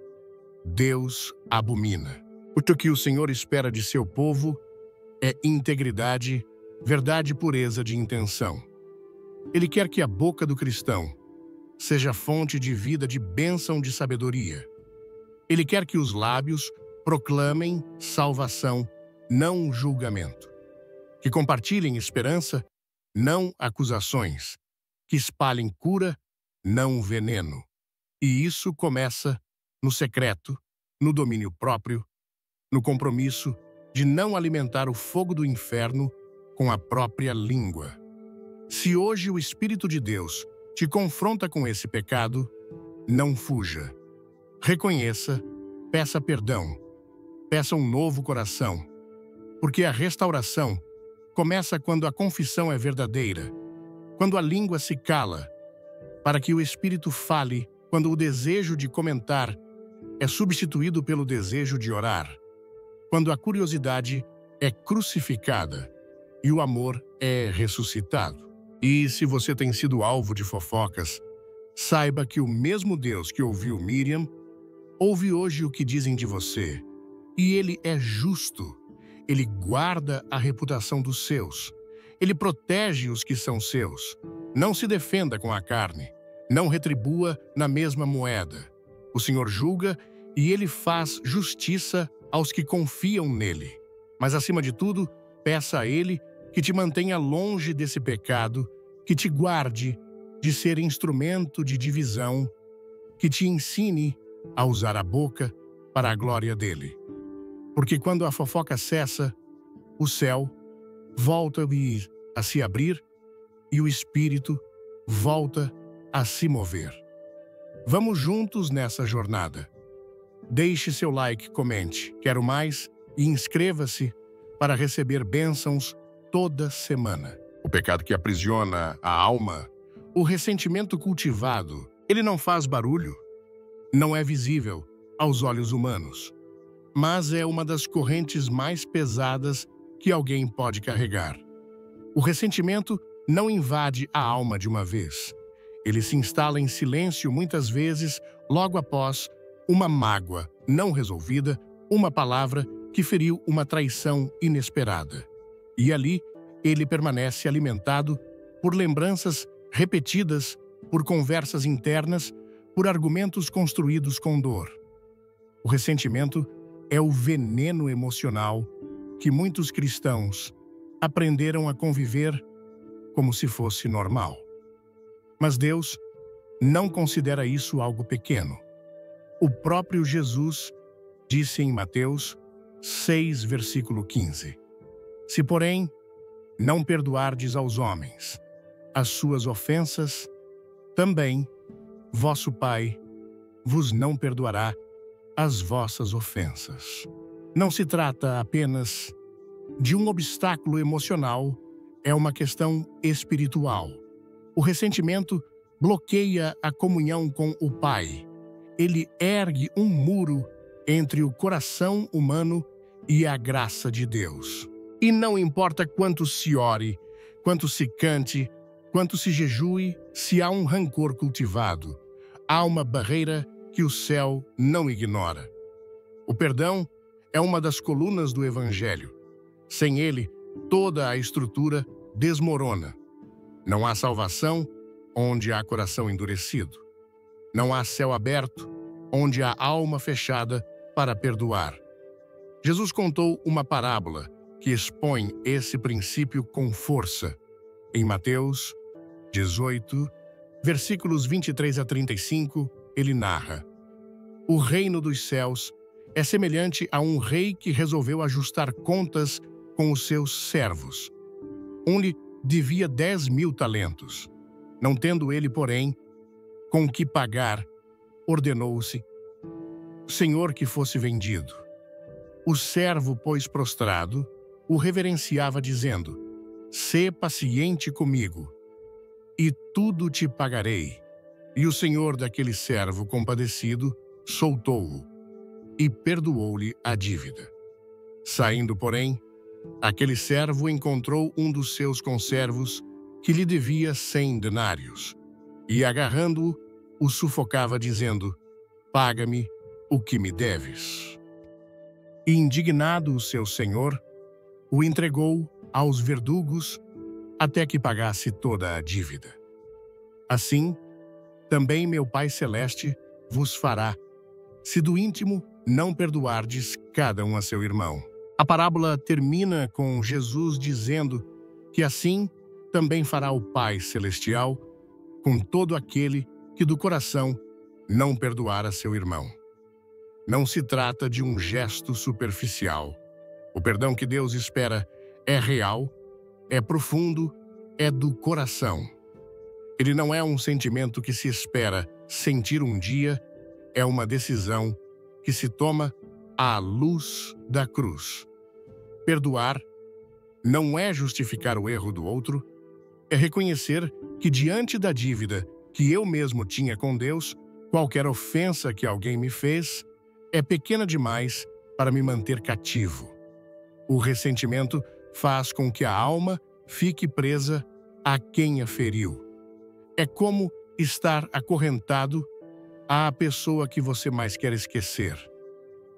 Deus abomina. O que o Senhor espera de seu povo é integridade, verdade e pureza de intenção. Ele quer que a boca do cristão seja fonte de vida, de bênção, de sabedoria. Ele quer que os lábios proclamem salvação, não julgamento. Que compartilhem esperança, não acusações. Que espalhem cura, não veneno. E isso começa no secreto, no domínio próprio, no compromisso de não alimentar o fogo do inferno com a própria língua. Se hoje o Espírito de Deus te confronta com esse pecado, não fuja. Reconheça, peça perdão, peça um novo coração, porque a restauração começa quando a confissão é verdadeira, quando a língua se cala, para que o Espírito fale, quando o desejo de comentar é substituído pelo desejo de orar, quando a curiosidade é crucificada e o amor é ressuscitado. E se você tem sido alvo de fofocas, saiba que o mesmo Deus que ouviu Miriam, ouve hoje o que dizem de você. E Ele é justo. Ele guarda a reputação dos seus. Ele protege os que são seus. Não se defenda com a carne. Não retribua na mesma moeda. O Senhor julga e Ele faz justiça aos que confiam nele. Mas, acima de tudo, peça a Ele que te mantenha longe desse pecado, que te guarde de ser instrumento de divisão, que te ensine a usar a boca para a glória dele. Porque quando a fofoca cessa, o céu volta a se abrir e o Espírito volta a se mover. Vamos juntos nessa jornada. Deixe seu like, comente, quero mais e inscreva-se para receber bênçãos toda semana. O pecado que aprisiona a alma, o ressentimento cultivado, ele não faz barulho, não é visível aos olhos humanos, mas é uma das correntes mais pesadas que alguém pode carregar. O ressentimento não invade a alma de uma vez. Ele se instala em silêncio muitas vezes logo após uma mágoa não resolvida, uma palavra que feriu uma traição inesperada. E ali, ele permanece alimentado por lembranças repetidas, por conversas internas, por argumentos construídos com dor. O ressentimento é o veneno emocional que muitos cristãos aprenderam a conviver como se fosse normal. Mas Deus não considera isso algo pequeno. O próprio Jesus disse em Mateus 6, versículo 15: Se, porém, não perdoardes aos homens as suas ofensas, também vosso Pai vos não perdoará as vossas ofensas. Não se trata apenas de um obstáculo emocional, é uma questão espiritual. O ressentimento bloqueia a comunhão com o Pai. Ele ergue um muro entre o coração humano e a graça de Deus. E não importa quanto se ore, quanto se cante, quanto se jejue, se há um rancor cultivado, há uma barreira que o céu não ignora. O perdão é uma das colunas do Evangelho. Sem ele, toda a estrutura desmorona. Não há salvação onde há coração endurecido. Não há céu aberto onde há alma fechada para perdoar. Jesus contou uma parábola que expõe esse princípio com força. Em Mateus 18, versículos 23 a 35, ele narra: O reino dos céus é semelhante a um rei que resolveu ajustar contas com os seus servos. Um lhe devia 10.000 talentos. Não tendo ele, porém, com que pagar, ordenou-se o senhor que fosse vendido. O servo, pois prostrado, o reverenciava dizendo: Sê paciente comigo, e tudo te pagarei. E o senhor daquele servo compadecido soltou-o e perdoou-lhe a dívida. Saindo, porém, aquele servo encontrou um dos seus conservos que lhe devia 100 denários, e agarrando-o, o sufocava dizendo: Paga-me o que me deves. E indignado o seu senhor, o entregou aos verdugos até que pagasse toda a dívida. Assim, também meu Pai Celeste vos fará, se do íntimo não perdoardes cada um a seu irmão. A parábola termina com Jesus dizendo que assim também fará o Pai Celestial com todo aquele que do coração não perdoar a seu irmão. Não se trata de um gesto superficial. O perdão que Deus espera é real, é profundo, é do coração. Ele não é um sentimento que se espera sentir um dia, é uma decisão que se toma à luz da cruz. Perdoar não é justificar o erro do outro, é reconhecer que diante da dívida que eu mesmo tinha com Deus, qualquer ofensa que alguém me fez é pequena demais para me manter cativo. O ressentimento faz com que a alma fique presa a quem a feriu. É como estar acorrentado à pessoa que você mais quer esquecer.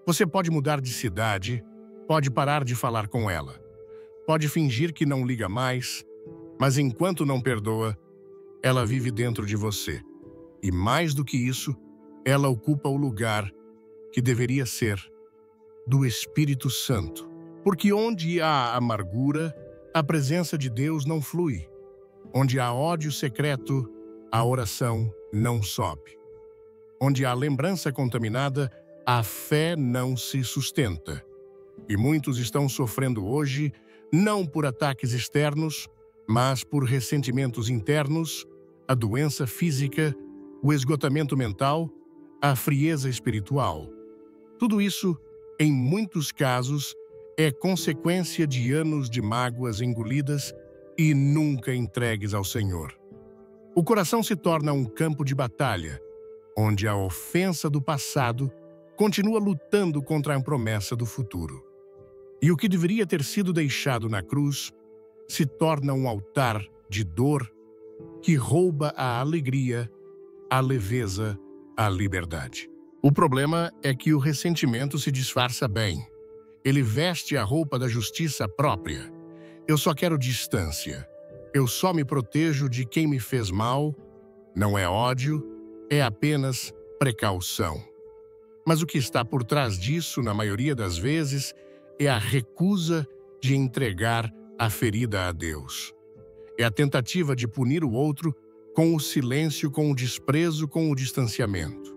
Você pode mudar de cidade, pode parar de falar com ela, pode fingir que não liga mais, mas enquanto não perdoa, ela vive dentro de você. E mais do que isso, ela ocupa o lugar que deveria ser do Espírito Santo. Porque onde há amargura, a presença de Deus não flui. Onde há ódio secreto, a oração não sobe. Onde há lembrança contaminada, a fé não se sustenta. E muitos estão sofrendo hoje, não por ataques externos, mas por ressentimentos internos, a doença física, o esgotamento mental, a frieza espiritual. Tudo isso, em muitos casos, é consequência de anos de mágoas engolidas e nunca entregues ao Senhor. O coração se torna um campo de batalha, onde a ofensa do passado continua lutando contra a promessa do futuro. E o que deveria ter sido deixado na cruz se torna um altar de dor que rouba a alegria, a leveza, a liberdade. O problema é que o ressentimento se disfarça bem. Ele veste a roupa da justiça própria. Eu só quero distância. Eu só me protejo de quem me fez mal. Não é ódio, é apenas precaução. Mas o que está por trás disso, na maioria das vezes, é a recusa de entregar a ferida a Deus. É a tentativa de punir o outro com o silêncio, com o desprezo, com o distanciamento.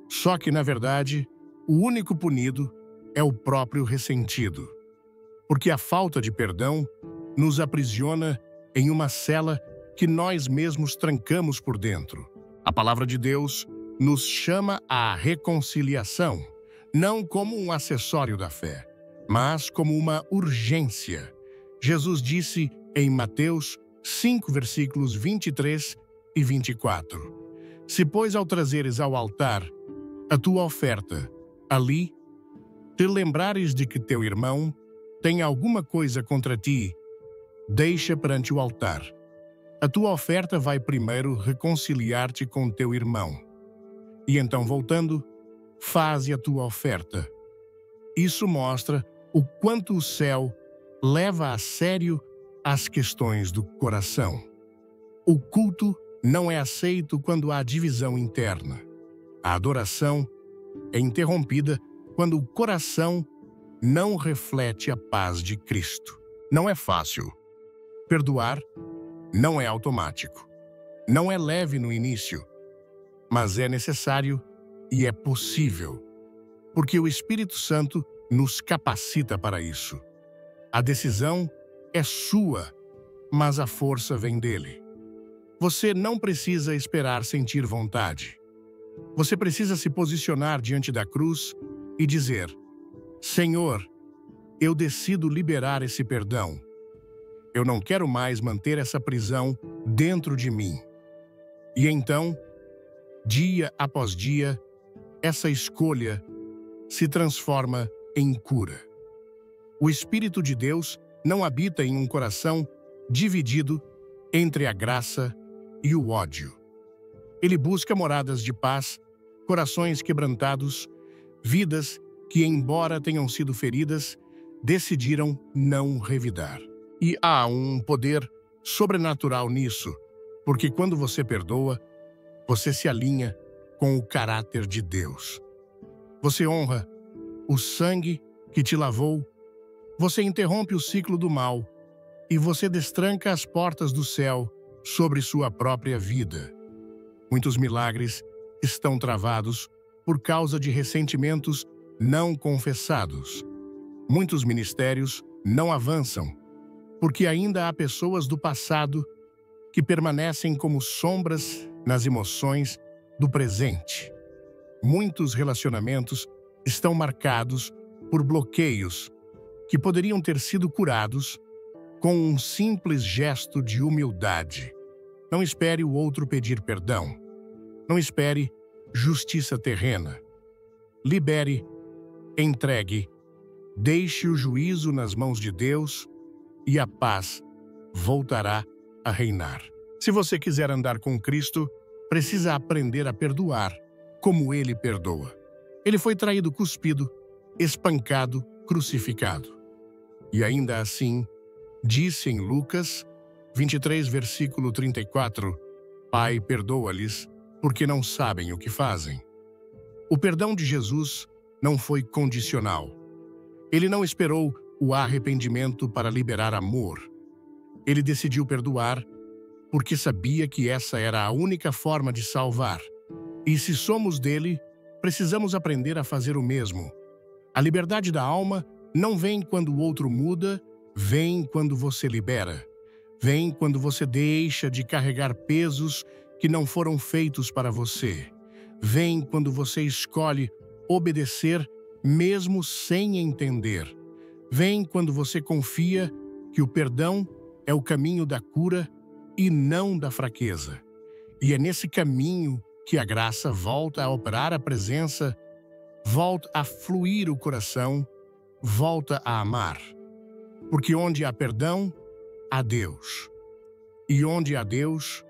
Só que, na verdade, o único punido é o próprio ressentido. Porque a falta de perdão nos aprisiona em uma cela que nós mesmos trancamos por dentro. A palavra de Deus nos chama à reconciliação, não como um acessório da fé, mas como uma urgência. Jesus disse em Mateus 5, versículos 23 e 24: Se, pois, ao trazeres ao altar a tua oferta, ali te lembrares de que teu irmão tem alguma coisa contra ti, deixa perante o altar. A tua oferta vai primeiro reconciliar-te com teu irmão. E então, voltando, faze a tua oferta. Isso mostra o quanto o céu leva a sério as questões do coração. O culto não é aceito quando há divisão interna. A adoração é interrompida quando o coração não reflete a paz de Cristo. Não é fácil. Perdoar não é automático. Não é leve no início, mas é necessário e é possível, porque o Espírito Santo nos capacita para isso. A decisão é sua, mas a força vem dele. Você não precisa esperar sentir vontade. Você precisa se posicionar diante da cruz e dizer: Senhor, eu decido liberar esse perdão. Eu não quero mais manter essa prisão dentro de mim. E então, dia após dia, essa escolha se transforma em cura. O Espírito de Deus não habita em um coração dividido entre a graça e o ódio. Ele busca moradas de paz, corações quebrantados, vidas que, embora tenham sido feridas, decidiram não revidar. E há um poder sobrenatural nisso, porque quando você perdoa, você se alinha com o caráter de Deus. Você honra o sangue que te lavou, você interrompe o ciclo do mal e você destranca as portas do céu sobre sua própria vida. Muitos milagres estão travados por causa de ressentimentos não confessados. Muitos ministérios não avançam porque ainda há pessoas do passado que permanecem como sombras nas emoções do presente. Muitos relacionamentos estão marcados por bloqueios que poderiam ter sido curados com um simples gesto de humildade. Não espere o outro pedir perdão. Não espere justiça terrena. Libere, entregue, deixe o juízo nas mãos de Deus e a paz voltará a reinar. Se você quiser andar com Cristo, precisa aprender a perdoar como Ele perdoa. Ele foi traído, cuspido, espancado, crucificado. E ainda assim, disse em Lucas 23, versículo 34, Pai, perdoa-lhes, porque não sabem o que fazem. O perdão de Jesus não foi condicional. Ele não esperou o arrependimento para liberar amor. Ele decidiu perdoar porque sabia que essa era a única forma de salvar. E se somos dele, precisamos aprender a fazer o mesmo. A liberdade da alma não vem quando o outro muda, vem quando você libera. Vem quando você deixa de carregar pesos que não foram feitos para você. Vem quando você escolhe obedecer mesmo sem entender. Vem quando você confia que o perdão é o caminho da cura e não da fraqueza. E é nesse caminho que a graça volta a operar a presença, volta a fluir o coração, volta a amar. Porque onde há perdão, há Deus. E onde há Deus,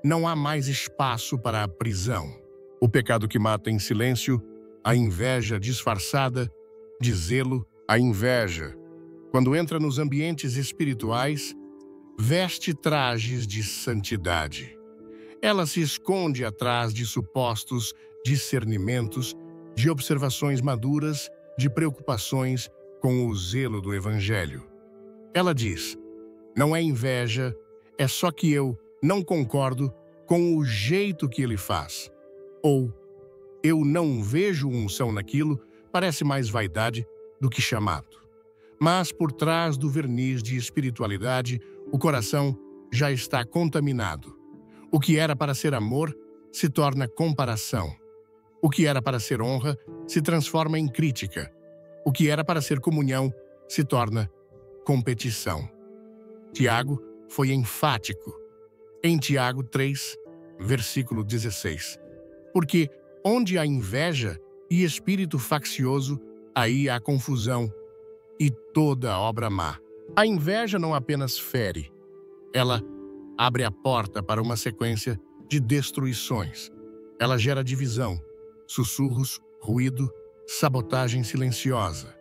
não há mais espaço para a prisão. O pecado que mata em silêncio, a inveja disfarçada de zelo, a inveja, quando entra nos ambientes espirituais, veste trajes de santidade. Ela se esconde atrás de supostos discernimentos, de observações maduras, de preocupações com o zelo do Evangelho. Ela diz, não é inveja, é só que eu não concordo com o jeito que ele faz. Ou, eu não vejo unção naquilo, parece mais vaidade do que chamado. Mas por trás do verniz de espiritualidade, o coração já está contaminado. O que era para ser amor se torna comparação. O que era para ser honra se transforma em crítica. O que era para ser comunhão se torna competição. Tiago foi enfático. Em Tiago 3, versículo 16. Porque onde há inveja e espírito faccioso, aí há confusão e toda obra má. A inveja não apenas fere, ela abre a porta para uma sequência de destruições. Ela gera divisão, sussurros, ruído, sabotagem silenciosa.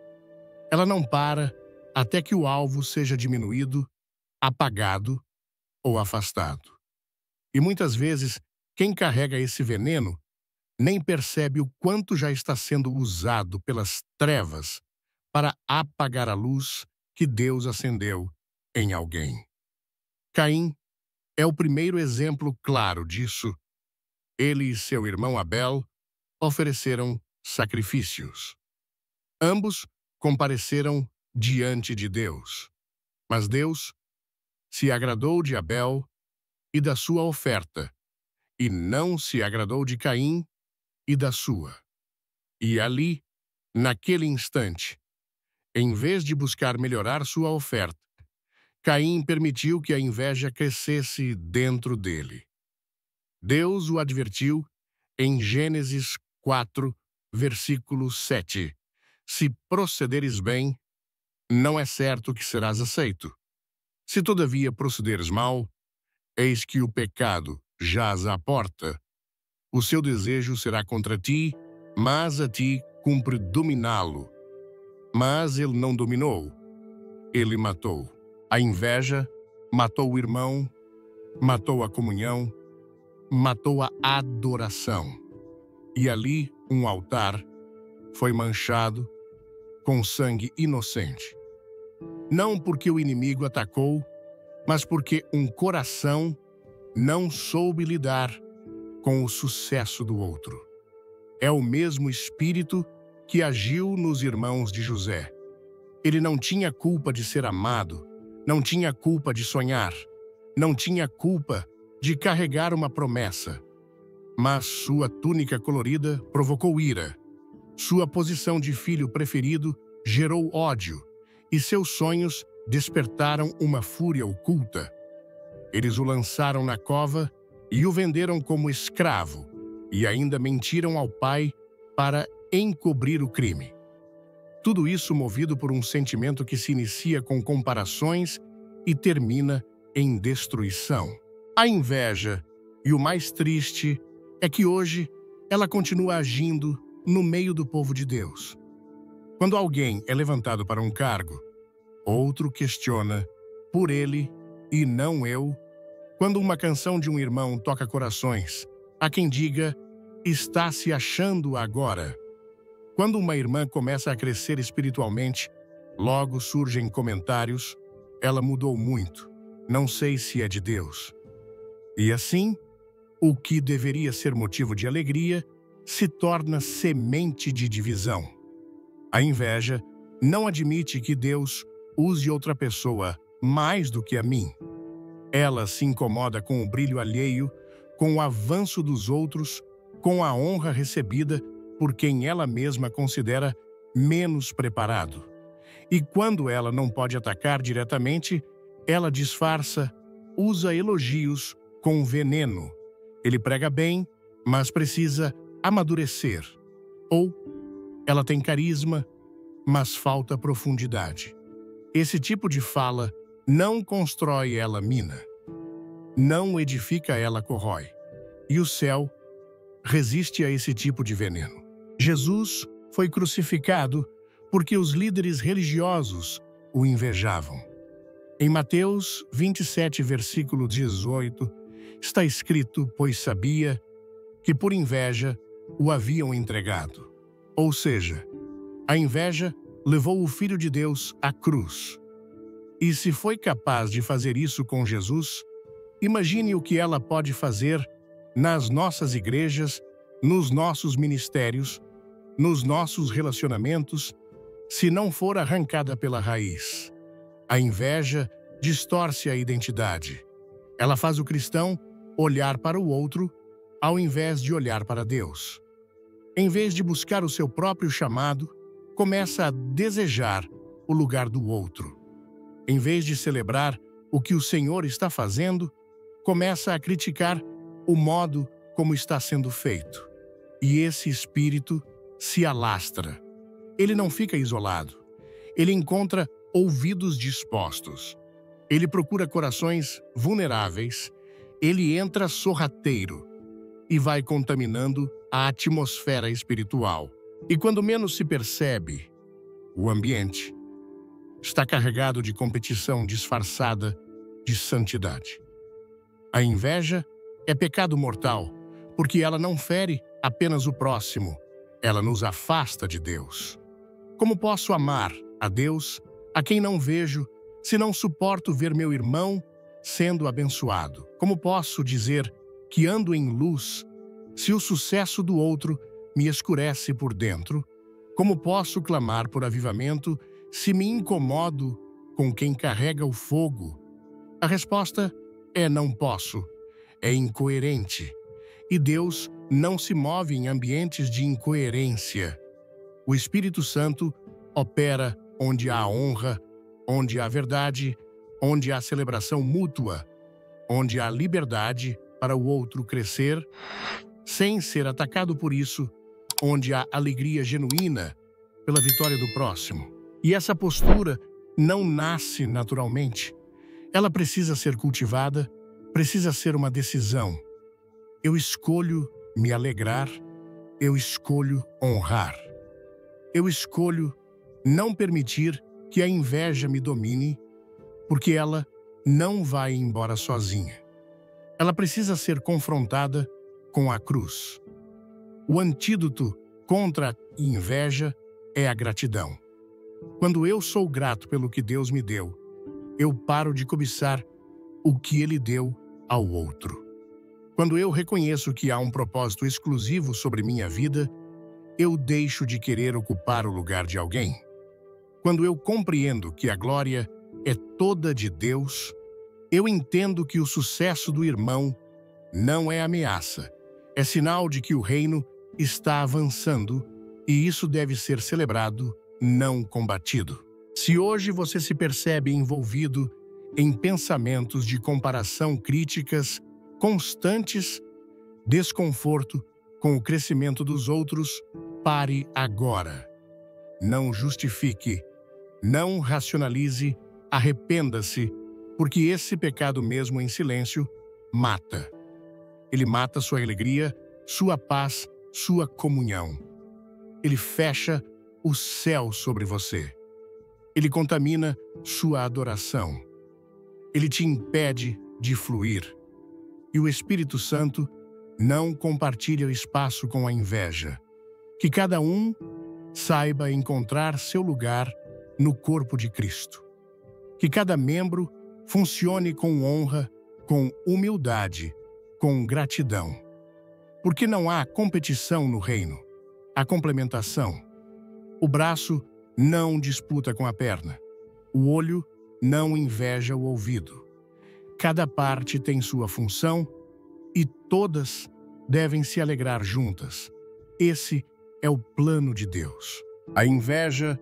Ela não para até que o alvo seja diminuído, apagado ou afastado. E muitas vezes, quem carrega esse veneno nem percebe o quanto já está sendo usado pelas trevas para apagar a luz que Deus acendeu em alguém. Caim é o primeiro exemplo claro disso. Ele e seu irmão Abel ofereceram sacrifícios. Ambos compareceram diante de Deus. Mas Deus se agradou de Abel e da sua oferta, e não se agradou de Caim e da sua. E ali, naquele instante, em vez de buscar melhorar sua oferta, Caim permitiu que a inveja crescesse dentro dele. Deus o advertiu em Gênesis 4, versículo 7. Se procederes bem, não é certo que serás aceito. Se todavia procederes mal, eis que o pecado jaz à porta. O seu desejo será contra ti, mas a ti cumpre dominá-lo. Mas ele não dominou, ele matou. A inveja matou o irmão, matou a comunhão, matou a adoração. E ali um altar foi manchado com sangue inocente. Não porque o inimigo atacou, mas porque um coração não soube lidar com o sucesso do outro. É o mesmo espírito que agiu nos irmãos de José. Ele não tinha culpa de ser amado, não tinha culpa de sonhar, não tinha culpa de carregar uma promessa. Mas sua túnica colorida provocou ira. Sua posição de filho preferido gerou ódio, e seus sonhos despertaram uma fúria oculta. Eles o lançaram na cova e o venderam como escravo, e ainda mentiram ao pai para encobrir o crime. Tudo isso movido por um sentimento que se inicia com comparações e termina em destruição. A inveja, e o mais triste, é que hoje ela continua agindo no meio do povo de Deus. Quando alguém é levantado para um cargo, outro questiona por ele e não eu. Quando uma canção de um irmão toca corações, há quem diga, está se achando agora. Quando uma irmã começa a crescer espiritualmente, logo surgem comentários, ela mudou muito, não sei se é de Deus. E assim, o que deveria ser motivo de alegria se torna semente de divisão. A inveja não admite que Deus use outra pessoa mais do que a mim. Ela se incomoda com o brilho alheio, com o avanço dos outros, com a honra recebida por quem ela mesma considera menos preparado. E quando ela não pode atacar diretamente, ela disfarça, usa elogios com veneno. Ele prega bem, mas precisa amadurecer. Ou ela tem carisma, mas falta profundidade. Esse tipo de fala não constrói, ela mina. Não edifica, ela corrói. E o céu resiste a esse tipo de veneno. Jesus foi crucificado porque os líderes religiosos o invejavam. Em Mateus 27, versículo 18, está escrito, pois sabia que por inveja o haviam entregado. Ou seja, a inveja levou o Filho de Deus à cruz. E se foi capaz de fazer isso com Jesus, imagine o que ela pode fazer nas nossas igrejas, nos nossos ministérios, nos nossos relacionamentos, se não for arrancada pela raiz. A inveja distorce a identidade. Ela faz o cristão olhar para o outro, ao invés de olhar para Deus. Em vez de buscar o seu próprio chamado, começa a desejar o lugar do outro. Em vez de celebrar o que o Senhor está fazendo, começa a criticar o modo como está sendo feito. E esse espírito se alastra. Ele não fica isolado. Ele encontra ouvidos dispostos. Ele procura corações vulneráveis. Ele entra sorrateiro e vai contaminando a atmosfera espiritual. E quando menos se percebe, o ambiente está carregado de competição disfarçada de santidade. A inveja é pecado mortal, porque ela não fere apenas o próximo, ela nos afasta de Deus. Como posso amar a Deus, a quem não vejo, se não suporto ver meu irmão sendo abençoado? Como posso dizer que ando em luz, se o sucesso do outro me escurece por dentro? Como posso clamar por avivamento se me incomodo com quem carrega o fogo? A resposta é não posso. É incoerente. E Deus não se move em ambientes de incoerência. O Espírito Santo opera onde há honra, onde há verdade, onde há celebração mútua, onde há liberdade para o outro crescer, sem ser atacado por isso, onde há alegria genuína pela vitória do próximo. E essa postura não nasce naturalmente. Ela precisa ser cultivada, precisa ser uma decisão. Eu escolho me alegrar, eu escolho honrar. Eu escolho não permitir que a inveja me domine, porque ela não vai embora sozinha. Ela precisa ser confrontada com a cruz. O antídoto contra a inveja é a gratidão. Quando eu sou grato pelo que Deus me deu, eu paro de cobiçar o que Ele deu ao outro. Quando eu reconheço que há um propósito exclusivo sobre minha vida, eu deixo de querer ocupar o lugar de alguém. Quando eu compreendo que a glória é toda de Deus, eu entendo que o sucesso do irmão não é ameaça, é sinal de que o reino está avançando e isso deve ser celebrado, não combatido. Se hoje você se percebe envolvido em pensamentos de comparação críticas constantes, desconforto com o crescimento dos outros, pare agora. Não justifique, não racionalize, arrependa-se, porque esse pecado mesmo em silêncio mata. Ele mata sua alegria, sua paz, sua comunhão. Ele fecha o céu sobre você. Ele contamina sua adoração. Ele te impede de fluir. E o Espírito Santo não compartilha o espaço com a inveja. Que cada um saiba encontrar seu lugar no corpo de Cristo. Que cada membro funcione com honra, com humildade, com gratidão. Porque não há competição no reino, há complementação. O braço não disputa com a perna. O olho não inveja o ouvido. Cada parte tem sua função e todas devem se alegrar juntas. Esse é o plano de Deus. A inveja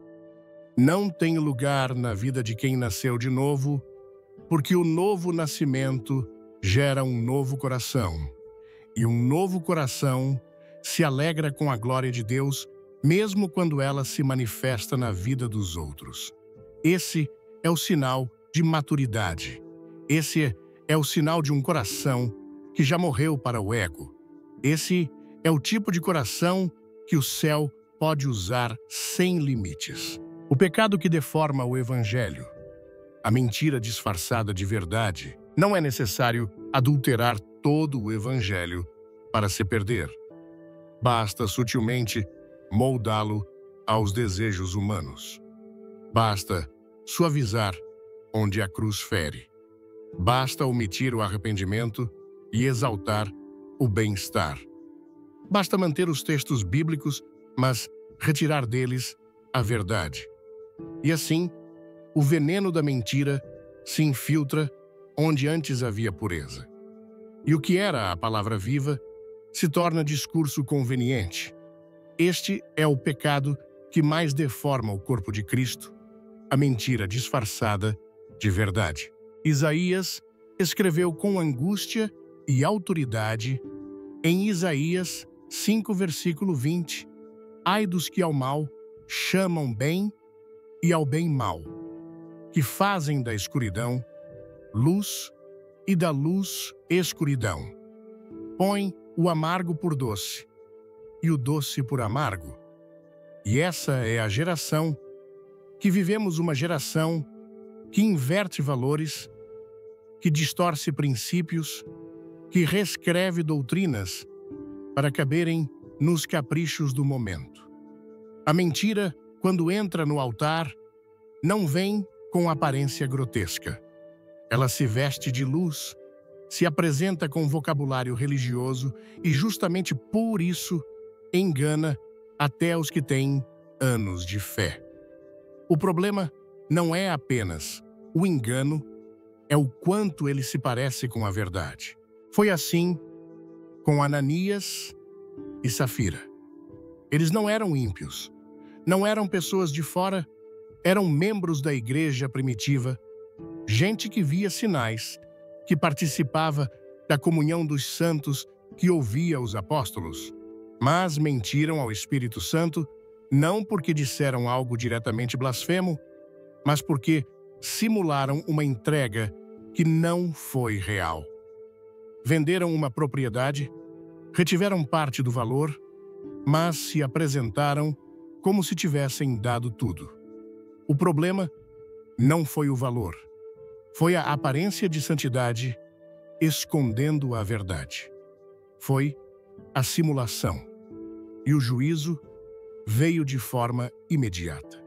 não tem lugar na vida de quem nasceu de novo, porque o novo nascimento gera um novo coração. E um novo coração se alegra com a glória de Deus, mesmo quando ela se manifesta na vida dos outros. Esse é o sinal de maturidade. Esse é o sinal de um coração que já morreu para o ego. Esse é o tipo de coração que o céu pode usar sem limites. O pecado que deforma o evangelho, a mentira disfarçada de verdade, não é necessário adulterar todo o evangelho para se perder. Basta sutilmente moldá-lo aos desejos humanos. Basta suavizar onde a cruz fere. Basta omitir o arrependimento e exaltar o bem-estar. Basta manter os textos bíblicos, mas retirar deles a verdade. E assim, o veneno da mentira se infiltra onde antes havia pureza. E o que era a palavra viva se torna discurso conveniente. Este é o pecado que mais deforma o corpo de Cristo, a mentira disfarçada de verdade. Isaías escreveu com angústia e autoridade em Isaías 5, versículo 20: Ai dos que ao mal chamam bem e ao bem mal, que fazem da escuridão luz e da luz escuridão. Põe o amargo por doce e o doce por amargo. E essa é a geração que vivemos, uma geração que inverte valores, que distorce princípios, que reescreve doutrinas para caberem nos caprichos do momento. A mentira, quando entra no altar, não vem com aparência grotesca. Ela se veste de luz, se apresenta com vocabulário religioso e justamente por isso engana até os que têm anos de fé. O problema não é apenas o engano, é o quanto ele se parece com a verdade. Foi assim com Ananias e Safira. Eles não eram ímpios, não eram pessoas de fora, eram membros da igreja primitiva, gente que via sinais, que participava da comunhão dos santos, que ouvia os apóstolos. Mas mentiram ao Espírito Santo, não porque disseram algo diretamente blasfemo, mas porque simularam uma entrega que não foi real. Venderam uma propriedade, retiveram parte do valor, mas se apresentaram como se tivessem dado tudo. O problema não foi o valor, foi a aparência de santidade escondendo a verdade. Foi a simulação. E o juízo veio de forma imediata.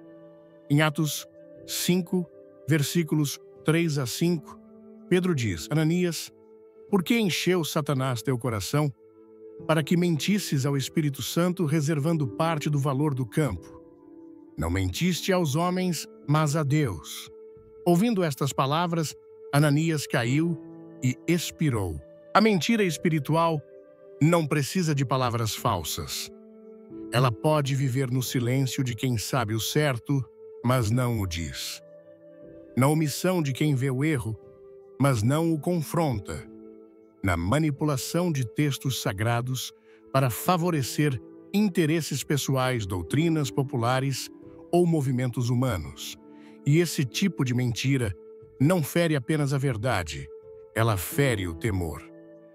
Em Atos 5, versículos 3 a 5, Pedro diz: Ananias, por que encheu Satanás teu coração para que mentisses ao Espírito Santo, reservando parte do valor do campo? Não mentiste aos homens, mas a Deus. Ouvindo estas palavras, Ananias caiu e expirou. A mentira espiritual não precisa de palavras falsas. Ela pode viver no silêncio de quem sabe o certo, mas não o diz. Na omissão de quem vê o erro, mas não o confronta. Na manipulação de textos sagrados para favorecer interesses pessoais, doutrinas populares ou movimentos humanos. E esse tipo de mentira não fere apenas a verdade, ela fere o temor.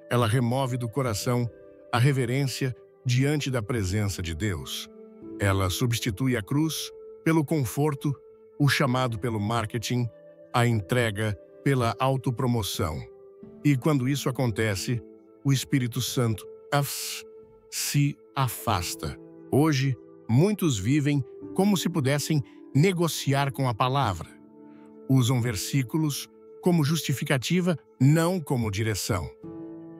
Ela remove do coração a reverência diante da presença de Deus. Ela substitui a cruz pelo conforto, o chamado pelo marketing, a entrega pela autopromoção. E quando isso acontece, o Espírito Santo se afasta. Hoje, muitos vivem como se pudessem negociar com a palavra. Usam versículos como justificativa, não como direção.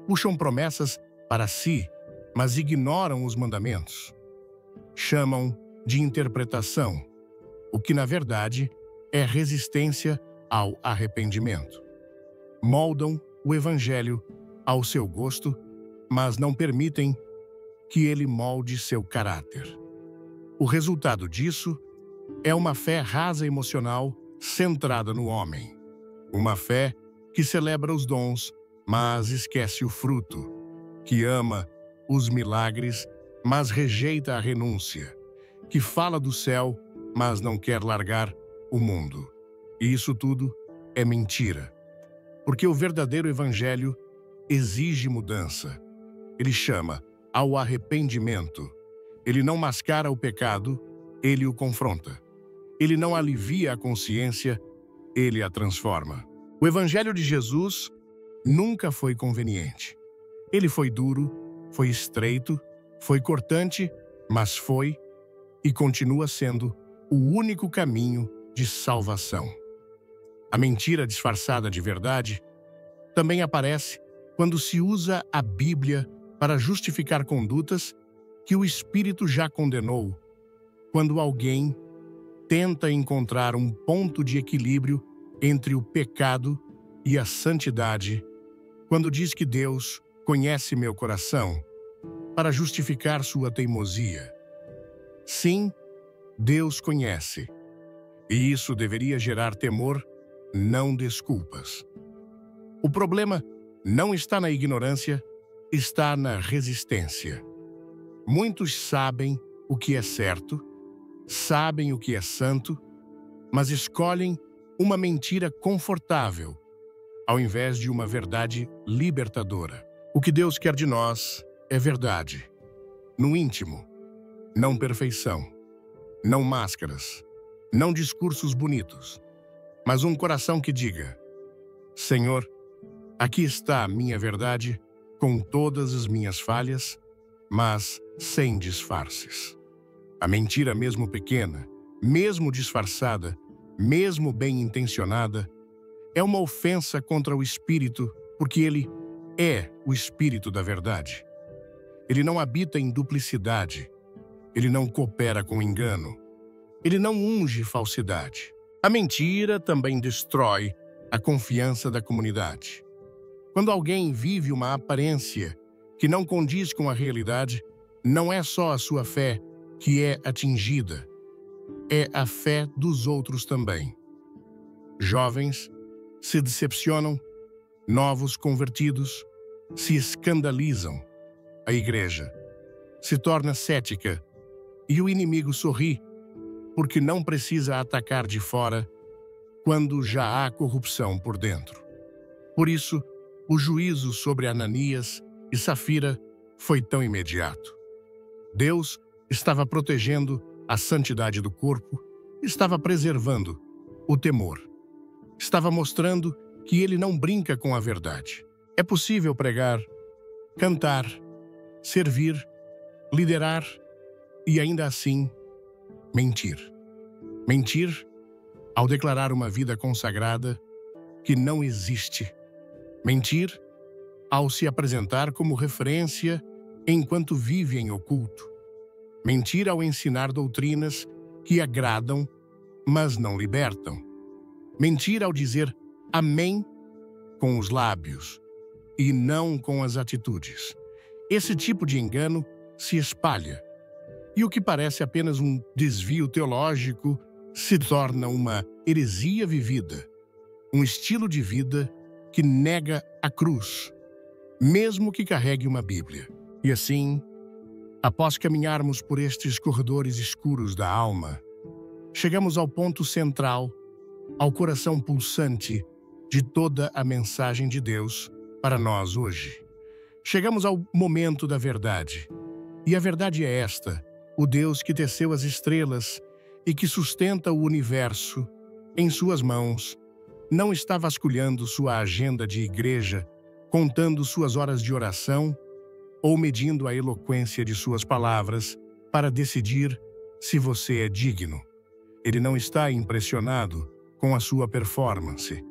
Puxam promessas para si, mas ignoram os mandamentos. Chamam de interpretação, o que na verdade é resistência ao arrependimento. Moldam o Evangelho ao seu gosto, mas não permitem que ele molde seu caráter. O resultado disso é uma fé rasa emocional centrada no homem. Uma fé que celebra os dons, mas esquece o fruto, que ama os milagres, mas rejeita a renúncia, que fala do céu, mas não quer largar o mundo. E isso tudo é mentira, porque o verdadeiro evangelho exige mudança. Ele chama ao arrependimento. Ele não mascara o pecado, ele o confronta. Ele não alivia a consciência, ele a transforma. O evangelho de Jesus nunca foi conveniente. Ele foi duro, foi estreito, foi cortante, mas foi e continua sendo o único caminho de salvação. A mentira disfarçada de verdade também aparece quando se usa a Bíblia para justificar condutas que o Espírito já condenou, quando alguém tenta encontrar um ponto de equilíbrio entre o pecado e a santidade, quando diz que Deus conhece meu coração, para justificar sua teimosia. Sim, Deus conhece, e isso deveria gerar temor, não desculpas. O problema não está na ignorância, está na resistência. Muitos sabem o que é certo, sabem o que é santo, mas escolhem uma mentira confortável, ao invés de uma verdade libertadora. O que Deus quer de nós é verdade, no íntimo, não perfeição, não máscaras, não discursos bonitos, mas um coração que diga: Senhor, aqui está a minha verdade, com todas as minhas falhas, mas sem disfarces. A mentira, mesmo pequena, mesmo disfarçada, mesmo bem intencionada, é uma ofensa contra o Espírito, porque ele é o Espírito da verdade. Ele não habita em duplicidade, ele não coopera com engano, ele não unge falsidade. A mentira também destrói a confiança da comunidade. Quando alguém vive uma aparência que não condiz com a realidade, não é só a sua fé que é atingida, é a fé dos outros também. Jovens se decepcionam, novos convertidos se escandalizam, a igreja se torna cética e o inimigo sorri, porque não precisa atacar de fora quando já há corrupção por dentro. Por isso, o juízo sobre Ananias e Safira foi tão imediato. Deus estava protegendo a santidade do corpo, estava preservando o temor. Estava mostrando que ele não brinca com a verdade. É possível pregar, cantar, servir, liderar e ainda assim, mentir. Mentir ao declarar uma vida consagrada que não existe. Mentir ao se apresentar como referência enquanto vive em oculto. Mentir ao ensinar doutrinas que agradam, mas não libertam. Mentir ao dizer amém com os lábios e não com as atitudes. Esse tipo de engano se espalha, e o que parece apenas um desvio teológico se torna uma heresia vivida, um estilo de vida que nega a cruz, mesmo que carregue uma Bíblia. E assim, após caminharmos por estes corredores escuros da alma, chegamos ao ponto central, ao coração pulsante de toda a mensagem de Deus para nós hoje. Chegamos ao momento da verdade. E a verdade é esta: o Deus que teceu as estrelas e que sustenta o universo em suas mãos não está vasculhando sua agenda de igreja, contando suas horas de oração ou medindo a eloquência de suas palavras para decidir se você é digno. Ele não está impressionado com a sua performance.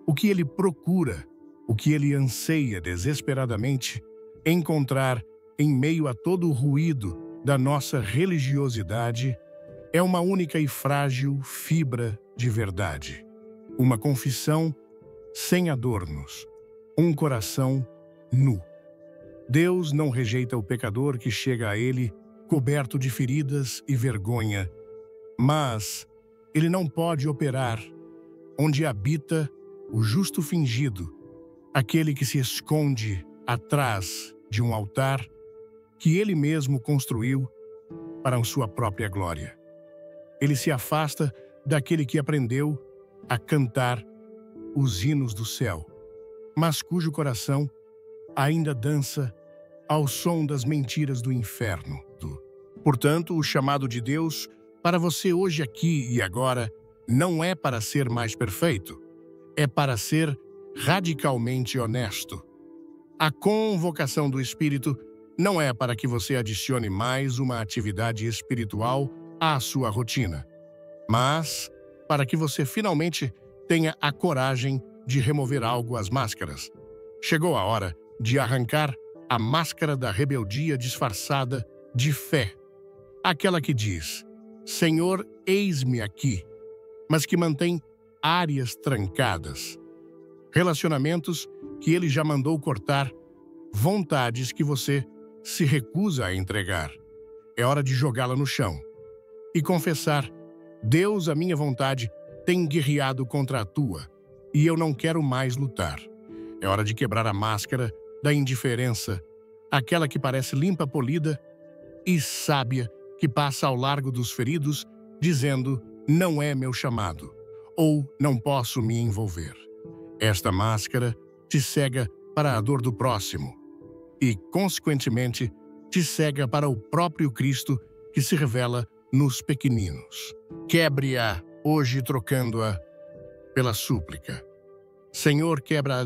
O que ele procura, o que ele anseia desesperadamente encontrar em meio a todo o ruído da nossa religiosidade é uma única e frágil fibra de verdade. Uma confissão sem adornos, um coração nu. Deus não rejeita o pecador que chega a ele coberto de feridas e vergonha, mas ele não pode operar onde habita o justo fingido, aquele que se esconde atrás de um altar que ele mesmo construiu para a sua própria glória. Ele se afasta daquele que aprendeu a cantar os hinos do céu, mas cujo coração ainda dança ao som das mentiras do inferno. Portanto, o chamado de Deus para você hoje, aqui e agora, não é para ser mais perfeito, é para ser radicalmente honesto. A convocação do Espírito não é para que você adicione mais uma atividade espiritual à sua rotina, mas para que você finalmente tenha a coragem de remover algo às máscaras. Chegou a hora de arrancar a máscara da rebeldia disfarçada de fé, aquela que diz: Senhor, eis-me aqui, mas que mantém áreas trancadas, relacionamentos que ele já mandou cortar, vontades que você se recusa a entregar. É hora de jogá-la no chão e confessar: Deus, a minha vontade tem guerreado contra a tua, e eu não quero mais lutar. É hora de quebrar a máscara da indiferença, aquela que parece limpa, polida e sábia, que passa ao largo dos feridos, dizendo: não é meu chamado, ou não posso me envolver. Esta máscara te cega para a dor do próximo e, consequentemente, te cega para o próprio Cristo que se revela nos pequeninos. Quebre-a hoje, trocando-a pela súplica. Senhor, quebra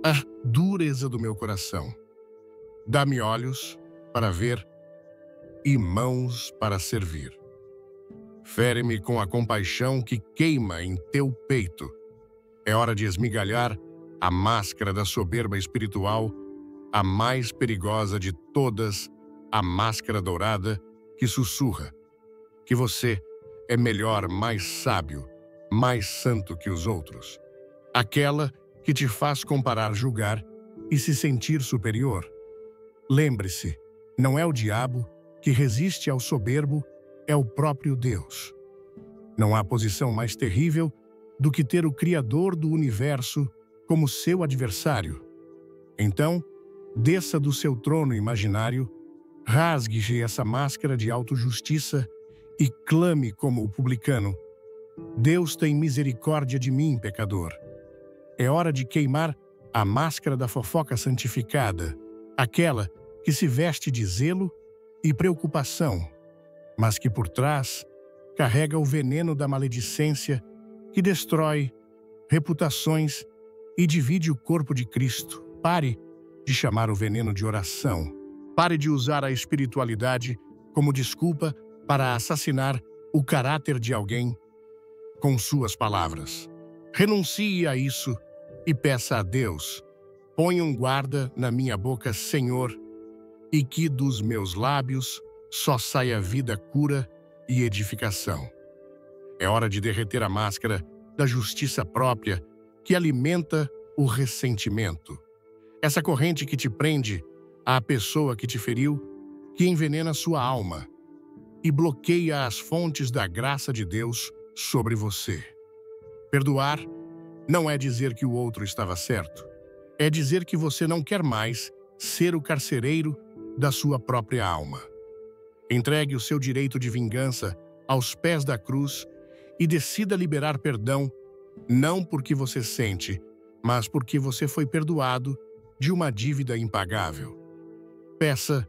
a dureza do meu coração. Dá-me olhos para ver e mãos para servir. Fere-me com a compaixão que queima em teu peito. É hora de esmigalhar a máscara da soberba espiritual, a mais perigosa de todas, a máscara dourada que sussurra que você é melhor, mais sábio, mais santo que os outros. Aquela que te faz comparar, julgar e se sentir superior. Lembre-se, não é o diabo que resiste ao soberbo, é o próprio Deus. Não há posição mais terrível do que ter o Criador do universo como seu adversário. Então, desça do seu trono imaginário, rasgue-se essa máscara de autojustiça e clame como o publicano: Deus tem misericórdia de mim, pecador. É hora de queimar a máscara da fofoca santificada, aquela que se veste de zelo e preocupação, mas que por trás carrega o veneno da maledicência que destrói reputações e divide o corpo de Cristo. Pare de chamar o veneno de oração. Pare de usar a espiritualidade como desculpa para assassinar o caráter de alguém com suas palavras. Renuncie a isso e peça a Deus: põe um guarda na minha boca, Senhor, e que dos meus lábios só saia vida, cura e edificação. É hora de derreter a máscara da justiça própria que alimenta o ressentimento. Essa corrente que te prende à pessoa que te feriu, que envenena sua alma e bloqueia as fontes da graça de Deus sobre você. Perdoar não é dizer que o outro estava certo. É dizer que você não quer mais ser o carcereiro da sua própria alma. Entregue o seu direito de vingança aos pés da cruz e decida liberar perdão, não porque você sente, mas porque você foi perdoado de uma dívida impagável. Peça: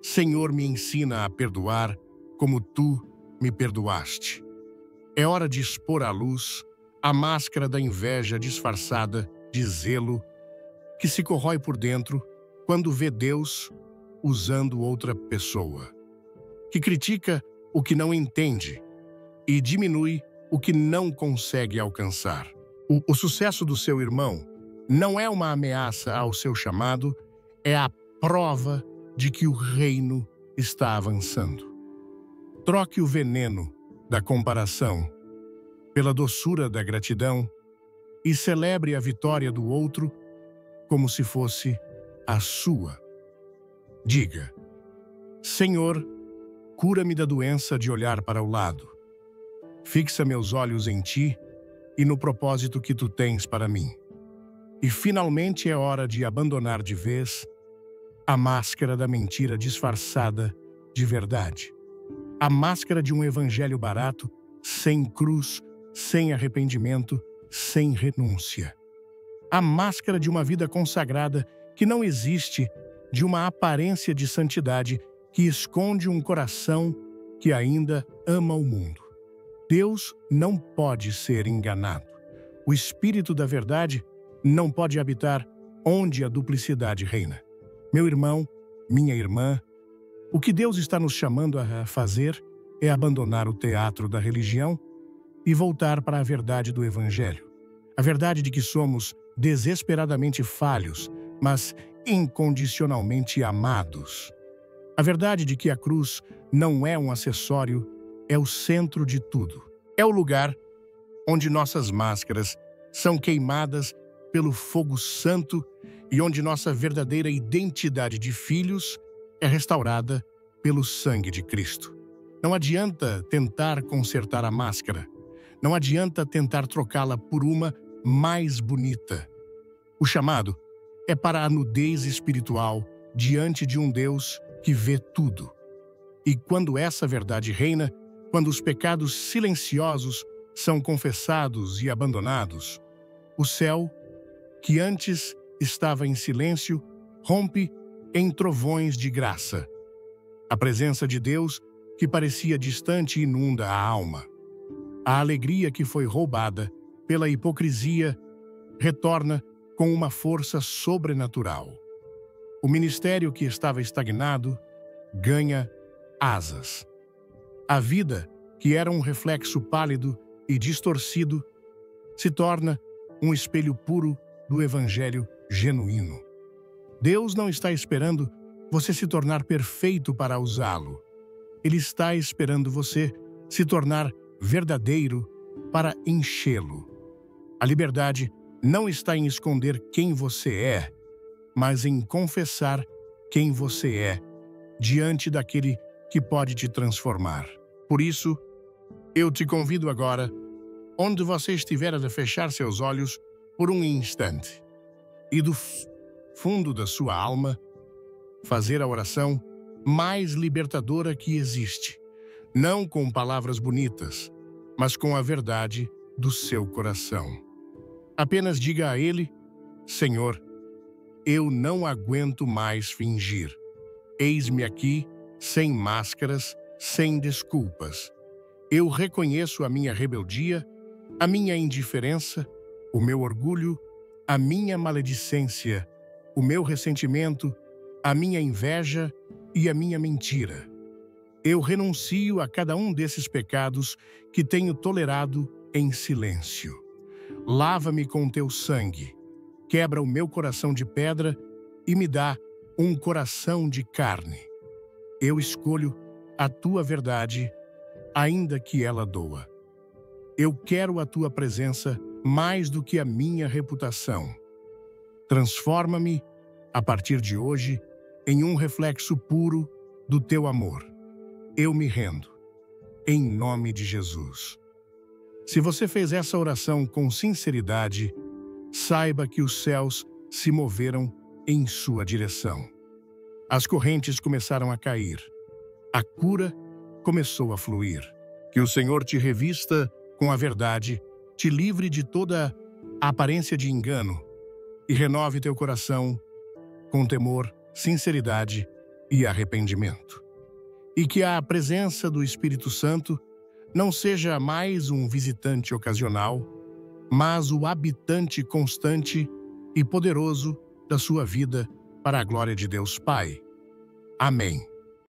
Senhor, me ensina a perdoar como tu me perdoaste. É hora de expor à luz a máscara da inveja disfarçada de zelo que se corrói por dentro quando vê Deus usando outra pessoa, que critica o que não entende e diminui o que não consegue alcançar. O sucesso do seu irmão não é uma ameaça ao seu chamado, é a prova de que o reino está avançando. Troque o veneno da comparação pela doçura da gratidão e celebre a vitória do outro como se fosse a sua. Diga: Senhor, cura-me da doença de olhar para o lado. Fixa meus olhos em ti e no propósito que tu tens para mim. E finalmente é hora de abandonar de vez a máscara da mentira disfarçada de verdade. A máscara de um evangelho barato, sem cruz, sem arrependimento, sem renúncia. A máscara de uma vida consagrada que não existe, de uma aparência de santidade que esconde um coração que ainda ama o mundo. Deus não pode ser enganado. O Espírito da verdade não pode habitar onde a duplicidade reina. Meu irmão, minha irmã, o que Deus está nos chamando a fazer é abandonar o teatro da religião e voltar para a verdade do Evangelho. A verdade de que somos desesperadamente falhos, mas incondicionalmente amados. A verdade de que a cruz não é um acessório, é o centro de tudo. É o lugar onde nossas máscaras são queimadas pelo fogo santo e onde nossa verdadeira identidade de filhos é restaurada pelo sangue de Cristo. Não adianta tentar consertar a máscara. Não adianta tentar trocá-la por uma mais bonita. O chamado é para a nudez espiritual diante de um Deus que vê tudo. E quando essa verdade reina, quando os pecados silenciosos são confessados e abandonados, o céu, que antes estava em silêncio, rompe em trovões de graça. A presença de Deus, que parecia distante, inunda a alma. A alegria que foi roubada pela hipocrisia retorna com uma força sobrenatural. O ministério que estava estagnado ganha asas. A vida, que era um reflexo pálido e distorcido, se torna um espelho puro do Evangelho genuíno. Deus não está esperando você se tornar perfeito para usá-lo. Ele está esperando você se tornar verdadeiro para enchê-lo. A liberdade não está em esconder quem você é, mas em confessar quem você é diante daquele que pode te transformar. Por isso, eu te convido agora, onde você estiver, a fechar seus olhos por um instante e do fundo da sua alma fazer a oração mais libertadora que existe, não com palavras bonitas, mas com a verdade do seu coração. Apenas diga a Ele: Senhor, eu não aguento mais fingir. Eis-me aqui, sem máscaras, sem desculpas. Eu reconheço a minha rebeldia, a minha indiferença, o meu orgulho, a minha maledicência, o meu ressentimento, a minha inveja e a minha mentira. Eu renuncio a cada um desses pecados que tenho tolerado em silêncio. Lava-me com teu sangue, quebra o meu coração de pedra e me dá um coração de carne. Eu escolho a tua verdade, ainda que ela doa. Eu quero a tua presença mais do que a minha reputação. Transforma-me, a partir de hoje, em um reflexo puro do teu amor. Eu me rendo, em nome de Jesus. Se você fez essa oração com sinceridade, saiba que os céus se moveram em sua direção. As correntes começaram a cair. A cura começou a fluir. Que o Senhor te revista com a verdade, te livre de toda a aparência de engano e renove teu coração com temor, sinceridade e arrependimento. E que a presença do Espírito Santo não seja mais um visitante ocasional, mas o habitante constante e poderoso da sua vida para a glória de Deus Pai. Amém.